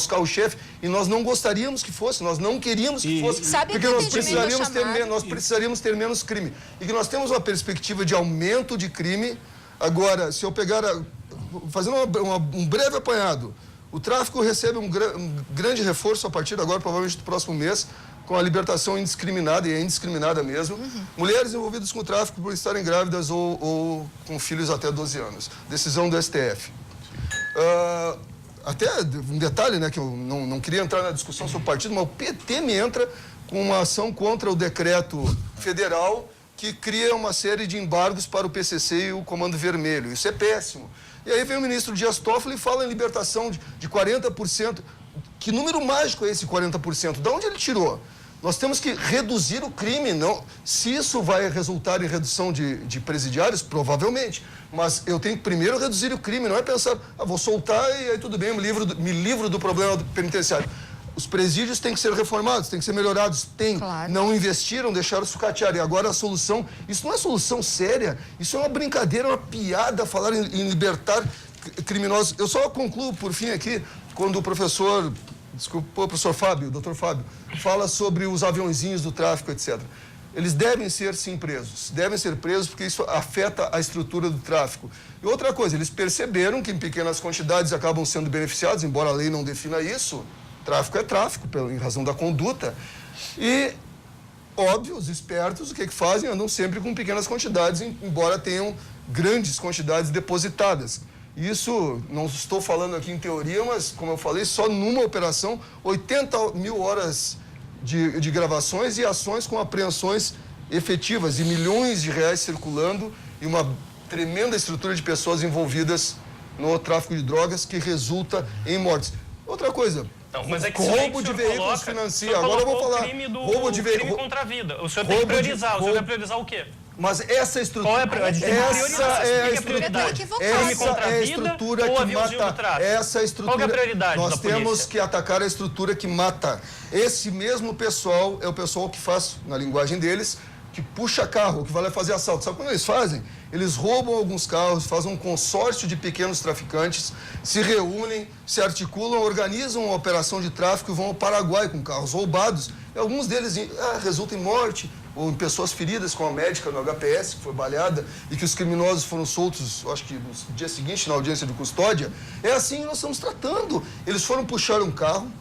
carro-chefe, e nós não gostaríamos que fosse, nós não queríamos que fosse, porque nós precisaríamos ter menos crime. E que nós temos uma perspectiva de aumento de crime. Agora, se eu pegar, fazendo um breve apanhado, o tráfico recebe um grande reforço a partir de agora, provavelmente do próximo mês, com a libertação indiscriminada, e é indiscriminada mesmo. Mulheres envolvidas com o tráfico por estarem grávidas ou com filhos até 12 anos. Decisão do STF. Até um detalhe, né, que eu não queria entrar na discussão sobre o partido, mas o PT me entra com uma ação contra o decreto federal que cria uma série de embargos para o PCC e o Comando Vermelho. Isso é péssimo. E aí vem o ministro Dias Toffoli e fala em libertação de 40%. Que número mágico é esse 40%? De onde ele tirou? Nós temos que reduzir o crime, não. Se isso vai resultar em redução de presidiários, provavelmente. Mas eu tenho que primeiro reduzir o crime, não é pensar, vou soltar e aí tudo bem, me livro do problema do penitenciário. Os presídios têm que ser reformados, têm que ser melhorados. Claro. Não investiram, deixaram sucatear. E agora a solução, isso não é solução séria, isso é uma brincadeira, uma piada, falar em libertar criminosos. Eu só concluo, por fim, aqui, quando o professor Fábio, o doutor Fábio, fala sobre os aviãozinhos do tráfico, etc. Eles devem ser, sim, presos. Devem ser presos porque isso afeta a estrutura do tráfico. E outra coisa, eles perceberam que em pequenas quantidades acabam sendo beneficiados, embora a lei não defina isso. Tráfico é tráfico, em razão da conduta. E, óbvio, os espertos, o que fazem? Andam sempre com pequenas quantidades, embora tenham grandes quantidades depositadas. Isso, não estou falando aqui em teoria, mas, como eu falei, só numa operação, 80 mil horas de gravações e ações com apreensões efetivas e milhões de reais circulando e uma tremenda estrutura de pessoas envolvidas no tráfico de drogas que resulta em mortes. Outra coisa, Não, mas é que roubo de veículos financia. Agora eu vou falar. Roubo de crime contra a vida. O senhor tem que priorizar. O senhor vai priorizar o quê? Mas essa estrutura. Qual é a prioridade? Essa é a estrutura. Crime contra a vida ou aviãozinho do tráfico? Essa é a estrutura. Qual é a prioridade Nós da polícia? temos que atacar a estrutura que mata. Esse mesmo pessoal é o pessoal que faz, na linguagem deles, que puxa carro, que vai lá fazer assalto. Sabe quando eles fazem? Eles roubam alguns carros, fazem um consórcio de pequenos traficantes, se reúnem, se articulam, organizam uma operação de tráfico e vão ao Paraguai com carros roubados. E alguns deles resultam em morte, ou em pessoas feridas, com a médica no HPS, que foi baleada, e que os criminosos foram soltos, acho que no dia seguinte, na audiência de custódia. É assim que nós estamos tratando. Eles foram puxar um carro,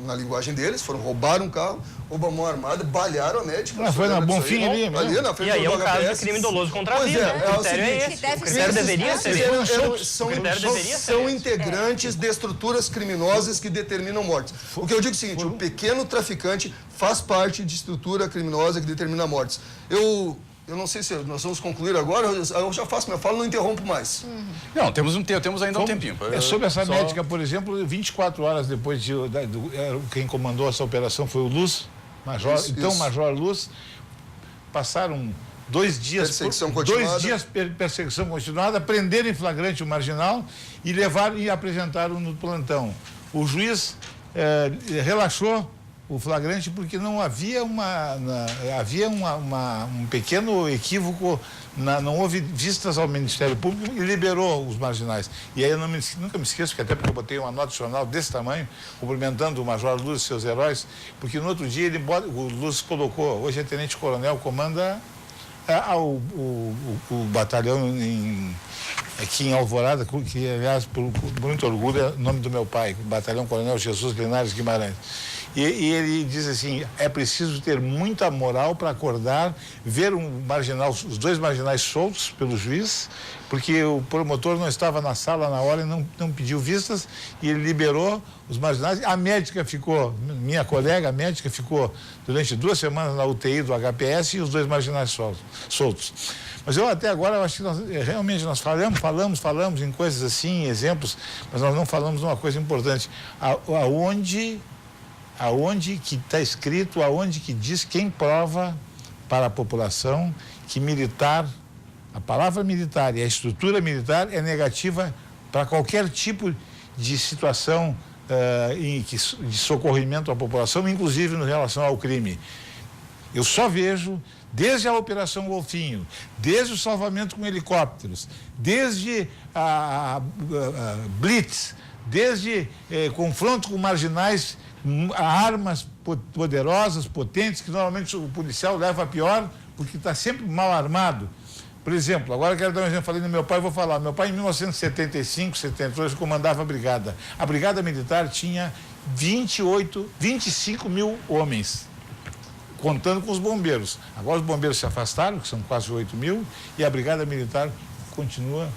na linguagem deles, foram roubar um carro, roubar mão armada, balearam a médica. Mas foi na Bonfim ali mesmo. Na frente E aí é do um caso de HPS. crime doloso contra a Pois vida. é, O é o critério é seguinte, esse. O critério deveria ser esse. São integrantes de estruturas criminosas que determinam mortes. O que eu digo é o seguinte, o pequeno traficante faz parte de estrutura criminosa que determina mortes. Eu não sei se nós vamos concluir agora, eu já faço minha fala, não interrompo mais. Não, temos ainda um tempinho. Sobre essa Só- médica, por exemplo, 24 horas depois quem comandou essa operação foi o Luz, Major Luz. Passaram 2 dias... Perseguição continuada. 2 dias perseguição continuada, prenderam em flagrante o marginal e levaram e apresentaram no plantão. O juiz relaxou o flagrante porque não havia um pequeno equívoco, não houve vistas ao Ministério Público e liberou os marginais. E aí eu nunca me esqueço, que até porque eu botei uma nota de jornal desse tamanho, cumprimentando o Major Luz e seus heróis, porque no outro dia o Luz colocou, hoje é tenente-coronel, comanda o batalhão aqui em Alvorada, que aliás, por muito orgulho, é o nome do meu pai, o Batalhão Coronel Jesus Linares Guimarães. E ele diz assim, é preciso ter muita moral para acordar, ver os 2 marginais soltos pelo juiz, porque o promotor não estava na sala na hora e não pediu vistas, e ele liberou os marginais. A médica ficou, minha colega, a médica ficou durante 2 semanas na UTI do HPS e os 2 marginais soltos. Mas eu até agora, eu acho que realmente nós falamos em coisas assim, exemplos, mas nós não falamos de uma coisa importante. Aonde que está escrito, aonde que diz, quem prova para a população que a palavra militar e a estrutura militar é negativa para qualquer tipo de situação de socorrimento à população, inclusive em relação ao crime. Eu só vejo, desde a Operação Golfinho, desde o salvamento com helicópteros, desde a Blitz, desde confronto com marginais, armas poderosas, potentes, que normalmente o policial leva a pior, porque está sempre mal armado. Por exemplo, agora eu quero dar um exemplo, falei do meu pai, vou falar. Meu pai, em 1975, 72, comandava a brigada. A brigada militar tinha 25 mil homens, contando com os bombeiros. Agora os bombeiros se afastaram, que são quase 8 mil, e a brigada militar continua...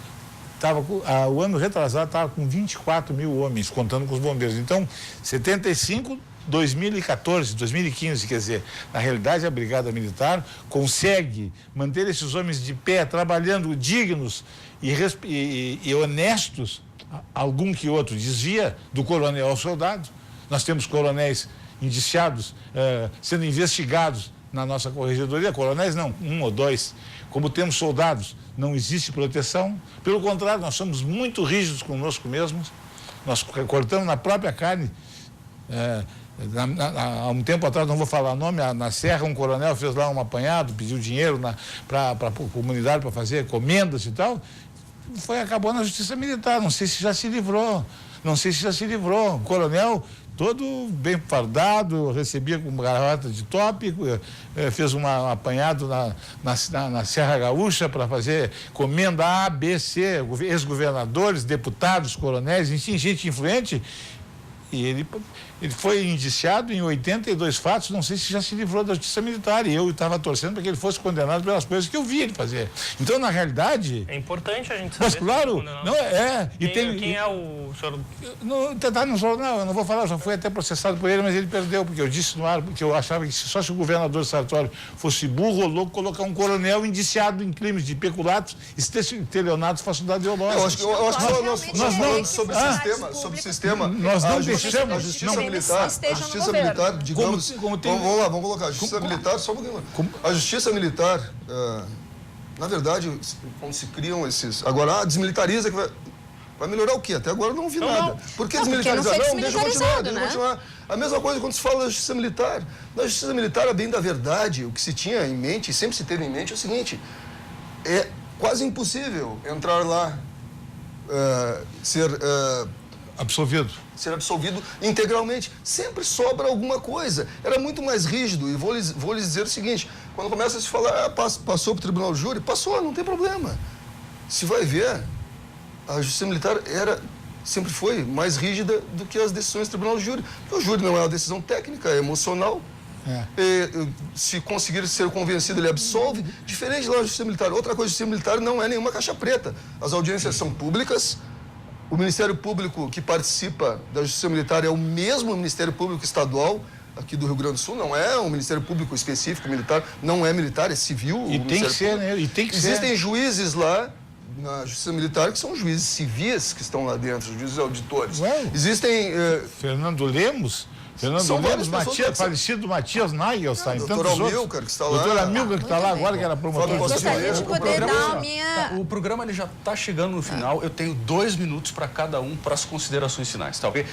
o ano retrasado estava com 24 mil homens, contando com os bombeiros. Então, 75, 2014, 2015, quer dizer, na realidade a Brigada Militar consegue manter esses homens de pé, trabalhando dignos e honestos, algum que outro desvia do coronel ao soldado. Nós temos coronéis indiciados, sendo investigados na nossa corregedoria, coronéis não, 1 ou 2. Como temos soldados, não existe proteção. Pelo contrário, nós somos muito rígidos conosco mesmos. Nós cortamos na própria carne. Há um tempo atrás, não vou falar o nome, na Serra, um coronel fez lá um apanhado, pediu dinheiro para a comunidade para fazer comendas e tal. Acabou na Justiça Militar. Não sei se já se livrou. O coronel, todo bem fardado, recebia com gravata de top, fez um apanhado na Serra Gaúcha para fazer comenda A, B, C, ex-governadores, deputados, coronéis, enfim, gente influente. E ele foi indiciado em 82 fatos, não sei se já se livrou da Justiça Militar, e eu estava torcendo para que ele fosse condenado pelas coisas que eu vi ele fazer. Então, na realidade... É importante a gente saber... Mas, claro, não é... Quem é o senhor... Tá no jornal, eu não vou falar, já fui até processado por ele, mas ele perdeu, porque eu disse no ar, porque eu achava que só se o governador Sartori fosse burro ou louco, colocar um coronel indiciado em crimes de peculatos, estelionatos, falsidade ideológica. Eu acho que nós falando sobre o sistema, nós não deixamos... A Justiça Militar, digamos... Vamos lá, vamos colocar. A Justiça Militar, só um pouquinho. A Justiça Militar, na verdade, quando se criam esses... Agora, desmilitariza, que vai melhorar o quê? Até agora eu não vi nada. Por que desmilitarizar? Não, deixa eu continuar. A mesma coisa quando se fala da Justiça Militar. Na Justiça Militar, a bem da verdade, o que se tinha em mente, e sempre se teve em mente, é o seguinte: é quase impossível entrar lá, ser absolvido. Ser absolvido integralmente. Sempre sobra alguma coisa. Era muito mais rígido. E vou lhes dizer o seguinte, quando começa a se falar, passou para o tribunal de júri, passou, não tem problema. Se vai ver, a justiça militar sempre foi mais rígida do que as decisões do tribunal de júri. Porque o júri não é uma decisão técnica, é emocional. Se conseguir ser convencido, ele absolve. Diferente da justiça militar. Outra coisa, a justiça militar não é nenhuma caixa preta. As audiências são públicas. O Ministério Público que participa da justiça militar é o mesmo Ministério Público Estadual aqui do Rio Grande do Sul. Não é um Ministério Público específico militar. Não é militar, é civil. E tem que ser, né? E tem que Existem ser. juízes lá na justiça militar que são juízes civis que estão lá dentro, juízes auditores. Existem... Fernando Lemos, falecido Matias Nagel, está em tantos outros. Doutor Amilcar, que está lá. Doutor Amilcar, que está lá agora, que era promotor. Eu gostaria de poder dar a minha... O programa ele já está chegando no final. Eu tenho 2 minutos para cada um para as considerações finais, tá ok?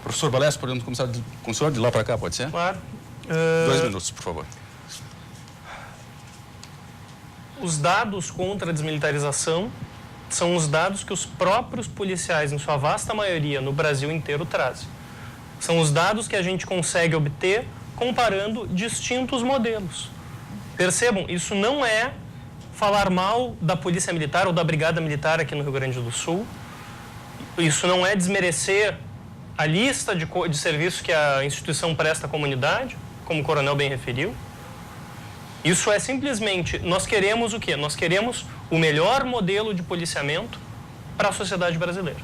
Professor Balestre, podemos começar com o senhor de lá para cá, pode ser? Claro. 2 minutos, por favor. Os dados contra a desmilitarização são os dados que os próprios policiais, em sua vasta maioria, no Brasil inteiro, trazem. São os dados que a gente consegue obter comparando distintos modelos. Percebam, isso não é falar mal da Polícia Militar ou da Brigada Militar aqui no Rio Grande do Sul. Isso não é desmerecer a lista de serviços que a instituição presta à comunidade, como o coronel bem referiu. Isso é simplesmente, nós queremos o quê? Nós queremos o melhor modelo de policiamento para a sociedade brasileira.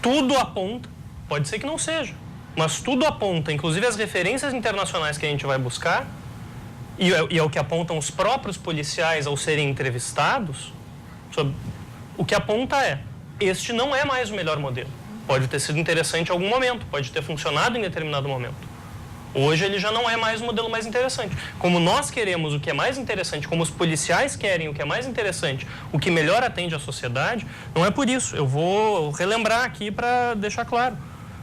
Tudo aponta, pode ser que não seja, mas tudo aponta, inclusive as referências internacionais que a gente vai buscar, e é o que apontam os próprios policiais ao serem entrevistados, o que aponta é, este não é mais o melhor modelo. Pode ter sido interessante em algum momento, pode ter funcionado em determinado momento. Hoje ele já não é mais o modelo mais interessante. Como nós queremos o que é mais interessante, como os policiais querem o que é mais interessante, o que melhor atende à sociedade, não é por isso. Eu vou relembrar aqui para deixar claro.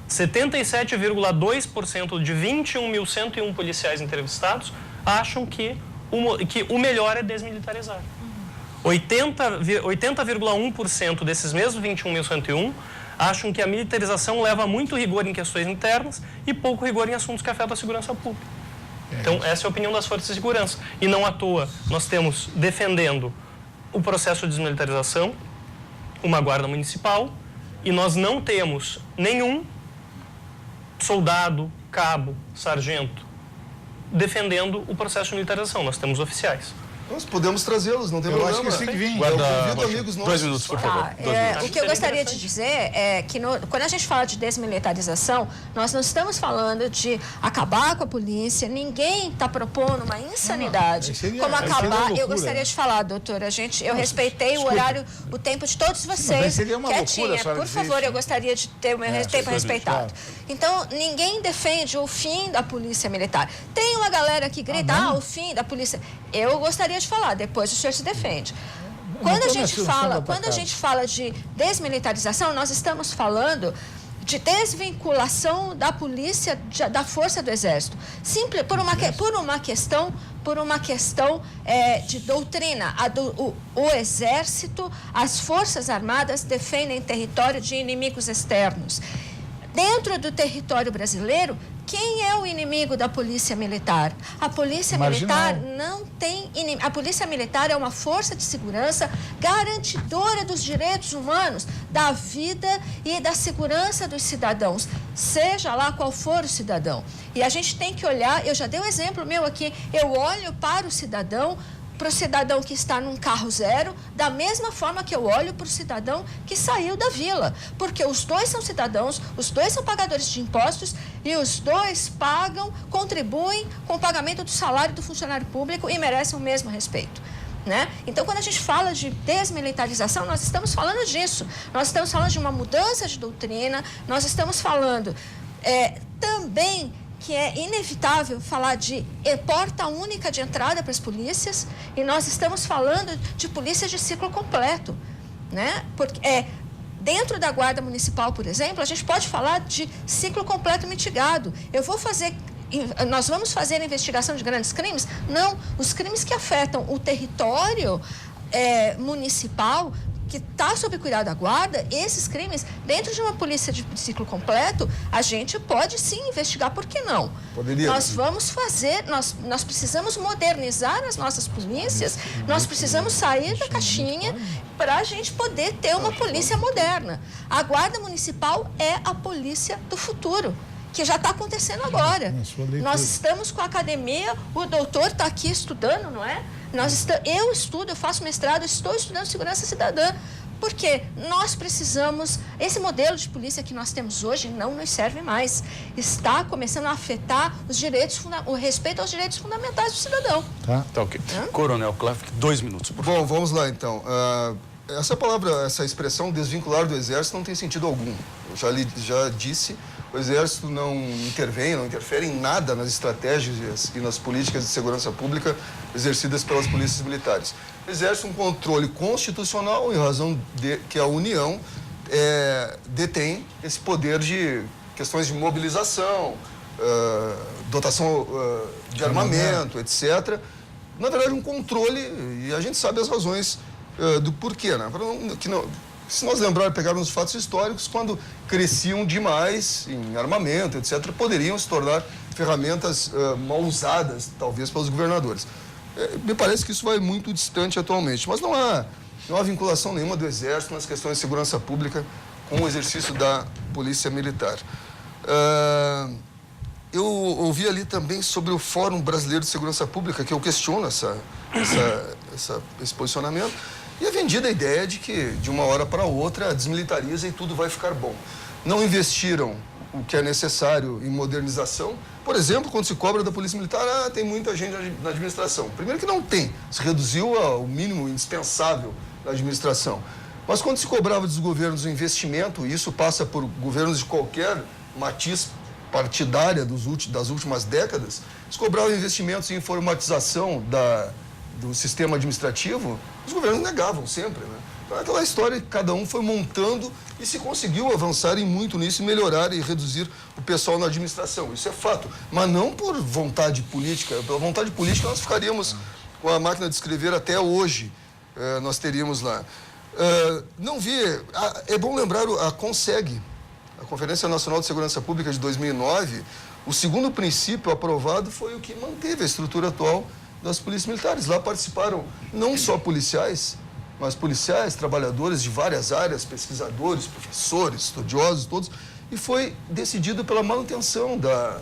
77,2% de 21.101 policiais entrevistados acham que o melhor é desmilitarizar. 80,1% desses mesmos 21.101 acham que a militarização leva muito rigor em questões internas e pouco rigor em assuntos que afetam a segurança pública. Então, essa é a opinião das forças de segurança. E não à toa, nós temos defendendo o processo de desmilitarização, uma guarda municipal, e nós não temos nenhum soldado, cabo, sargento defendendo o processo de militarização. Nós temos oficiais. Nós podemos trazê-los, não tem Eu problema. acho que isso tem que vir. Eu convido amigos nossos. 2 minutos, por favor. O que eu gostaria de dizer é que quando a gente fala de desmilitarização, nós não estamos falando de acabar com a polícia, ninguém está propondo uma insanidade. Como acabar, eu gostaria de falar, doutora, eu respeitei o horário, o tempo de todos vocês. Quietinha, por favor, eu gostaria de ter o meu tempo respeitado. Então, ninguém defende o fim da polícia militar. Tem uma galera que grita, o fim da polícia. Eu gostaria de falar, depois o senhor se defende. Quando a gente fala de desmilitarização, nós estamos falando de desvinculação da polícia, da força do exército. Simples, por uma questão de doutrina. O exército, as forças armadas defendem território de inimigos externos. Dentro do território brasileiro, quem é o inimigo da polícia militar? A polícia militar não tem inimigo. A polícia militar é uma força de segurança garantidora dos direitos humanos, da vida e da segurança dos cidadãos, seja lá qual for o cidadão. E a gente tem que olhar, eu já dei um exemplo meu aqui, eu olho para o cidadão que está num carro zero, da mesma forma que eu olho para o cidadão que saiu da vila. Porque os dois são cidadãos, os dois são pagadores de impostos e os dois contribuem com o pagamento do salário do funcionário público e merecem o mesmo respeito. Né? Então, quando a gente fala de desmilitarização, nós estamos falando disso. Nós estamos falando de uma mudança de doutrina, nós estamos falando também que é inevitável falar de porta única de entrada para as polícias, e nós estamos falando de polícia de ciclo completo, né? Porque dentro da Guarda Municipal, por exemplo, a gente pode falar de ciclo completo mitigado. Nós vamos fazer a investigação de grandes crimes? Não, os crimes que afetam o território municipal que está sob cuidado da guarda, esses crimes, dentro de uma polícia de ciclo completo, a gente pode sim investigar, por que não? Poderia. Nós vamos fazer, nós precisamos modernizar as nossas polícias, nós precisamos sair da caixinha para a gente poder ter uma polícia moderna. A Guarda Municipal é a polícia do futuro, que já está acontecendo agora. Nós estamos com a academia, o doutor está aqui estudando, não é? Eu estudo, eu faço mestrado, estou estudando segurança cidadã, porque nós precisamos, esse modelo de polícia que nós temos hoje não nos serve mais. Está começando a afetar os direitos, o respeito aos direitos fundamentais do cidadão. Tá ok. Coronel Klafik, 2 minutos, por favor. Bom, vamos lá então. Essa palavra, essa expressão desvincular do Exército não tem sentido algum. Eu já disse, o Exército não interfere em nada nas estratégias e nas políticas de segurança pública exercidas pelas polícias militares. Exerce um controle constitucional em razão de que a União detém esse poder de questões de mobilização, dotação de armamento, etc. Na verdade, um controle, e a gente sabe as razões do porquê, né? Se nós pegarmos os fatos históricos, quando cresciam demais em armamento, etc., poderiam se tornar ferramentas mal usadas, talvez, pelos governadores. Me parece que isso vai muito distante atualmente, mas não há vinculação nenhuma do Exército nas questões de segurança pública com o exercício da Polícia Militar. Eu ouvi ali também sobre o Fórum Brasileiro de Segurança Pública, que eu questiono esse posicionamento. E é vendida a ideia de que, de uma hora para outra, desmilitariza e tudo vai ficar bom. Não investiram o que é necessário em modernização. Por exemplo, quando se cobra da Polícia Militar, tem muita gente na administração. Primeiro que não tem, se reduziu ao mínimo indispensável da administração. Mas quando se cobrava dos governos o investimento, e isso passa por governos de qualquer matiz partidária das últimas décadas, se cobrava investimentos em informatização do sistema administrativo, os governos negavam sempre, né? Então, aquela história que cada um foi montando e se conseguiu avançar em muito nisso e melhorar e reduzir o pessoal na administração. Isso é fato, mas não por vontade política. Pela vontade política, nós ficaríamos com a máquina de escrever até hoje. Nós teríamos lá. Não vi... É bom lembrar a CONSEG, a Conferência Nacional de Segurança Pública de 2009, o segundo princípio aprovado foi o que manteve a estrutura atual das polícias militares. Lá participaram não só policiais, mas policiais, trabalhadores de várias áreas, pesquisadores, professores, estudiosos, todos, e foi decidido pela manutenção da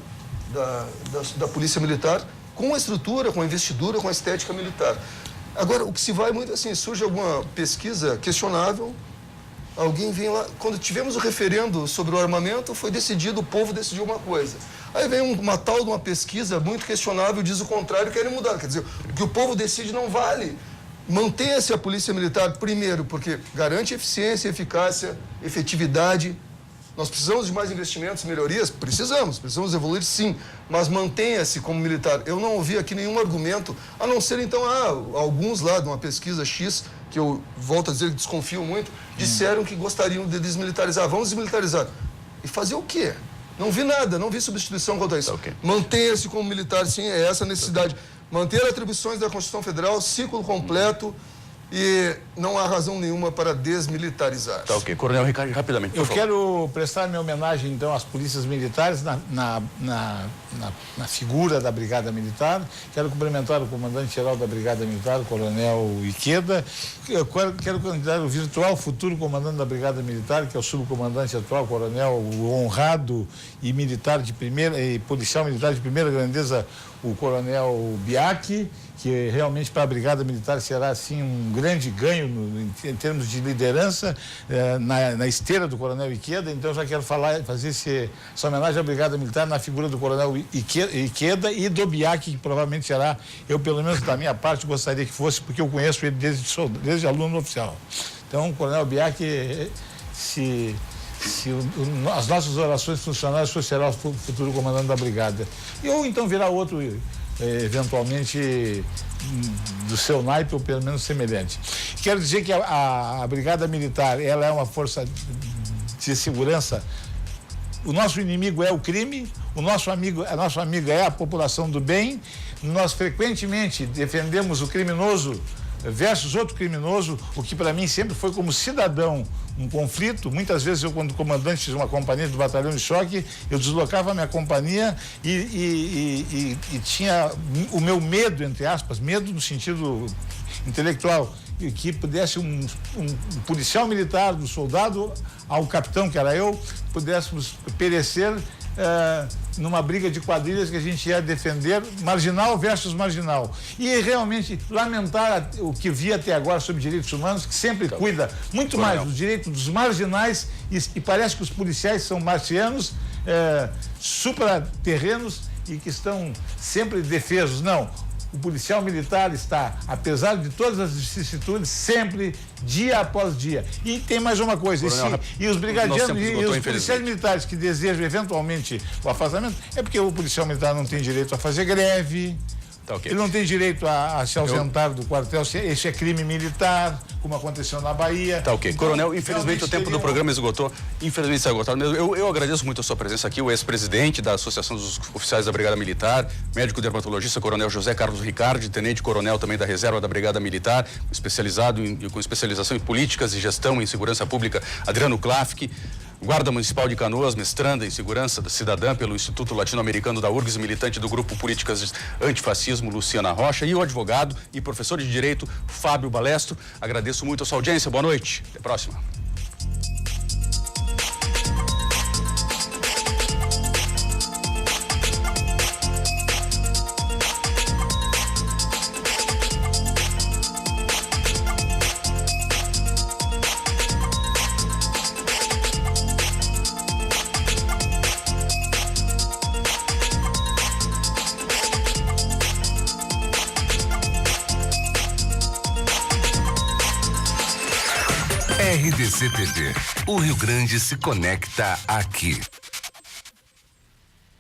polícia militar com a estrutura, com a investidura, com a estética militar. Agora, o que se vai muito assim, surge alguma pesquisa questionável, alguém vem lá, quando tivemos o referendo sobre o armamento, foi decidido, o povo decidiu uma coisa. Aí vem uma tal de uma pesquisa muito questionável, diz o contrário, querem mudar. Quer dizer, o que o povo decide não vale. Mantenha-se a Polícia Militar, primeiro, porque garante eficiência, eficácia, efetividade. Nós precisamos de mais investimentos, melhorias? Precisamos evoluir sim, mas mantenha-se como militar. Eu não ouvi aqui nenhum argumento, a não ser então, alguns lá de uma pesquisa X, que eu volto a dizer que desconfio muito, disseram que gostariam de desmilitarizar. Vamos desmilitarizar. E fazer o quê? Não vi nada, não vi substituição quanto a isso. Okay. Mantenha-se como militar, sim, é essa a necessidade. Manter atribuições da Constituição Federal, ciclo completo, e não há razão nenhuma para desmilitarizar. Tá ok. Coronel Ricardo, rapidamente, Eu quero prestar minha homenagem, então, às polícias militares na figura da Brigada Militar. Quero cumprimentar o comandante-geral da Brigada Militar, o Coronel Ikeda. Eu quero convidar o virtual futuro comandante da Brigada Militar, que é o subcomandante atual, Coronel honrado e militar de primeira, e policial militar de primeira grandeza, o Coronel Biaki, que realmente para a Brigada Militar será assim um grande ganho em termos de liderança na esteira do Coronel Ikeda. Então já quero fazer essa homenagem à Brigada Militar na figura do Coronel Ikeda e do Biaki, que provavelmente será, eu pelo menos da minha parte gostaria que fosse, porque eu conheço ele desde aluno oficial. Então o Coronel Biaki, se as nossas orações funcionarem, o senhor será o futuro comandante da Brigada. Ou então virá outro, eventualmente, do seu naipe, ou pelo menos semelhante. Quero dizer que a Brigada Militar, ela é uma força de segurança. O nosso inimigo é o crime, a nossa amiga é a população do bem. Nós frequentemente defendemos o criminoso versus outro criminoso, o que para mim sempre foi como cidadão um conflito. Muitas vezes eu, quando comandante de uma companhia do batalhão de choque, eu deslocava a minha companhia e tinha o meu medo, entre aspas, medo no sentido intelectual, que pudesse um policial militar, do soldado ao capitão, que era eu, pudéssemos perecer numa briga de quadrilhas que a gente ia defender, marginal versus marginal. E realmente lamentar o que vi até agora sobre direitos humanos, que sempre cuida muito mais dos direitos dos marginais, e parece que os policiais são marcianos, supraterrenos, e que estão sempre defesos. Não. O policial militar está, apesar de todas as vicissitudes, sempre, dia após dia. E tem mais uma coisa, e os brigadianos e os policiais militares que desejam eventualmente o afastamento, é porque o policial militar não tem direito a fazer greve, ele não tem direito a se ausentar do quartel, esse é crime militar, como aconteceu na Bahia. Tá ok. Então, Coronel, infelizmente o tempo do programa esgotou. Infelizmente está esgotado mesmo. Eu agradeço muito a sua presença aqui, o ex-presidente da Associação dos Oficiais da Brigada Militar, médico dermatologista, Coronel José Carlos Ricardi, tenente-coronel também da Reserva da Brigada Militar, com especialização em políticas e gestão em segurança pública, Adriano Klafke. Guarda Municipal de Canoas, mestranda em Segurança Cidadã pelo Instituto Latino-Americano da URGS, militante do Grupo Políticas Antifascismo, Luciana Rocha, e o advogado e professor de Direito, Fábio Balestro. Agradeço muito a sua audiência. Boa noite. Até a próxima. RDC TV. O Rio Grande se conecta aqui.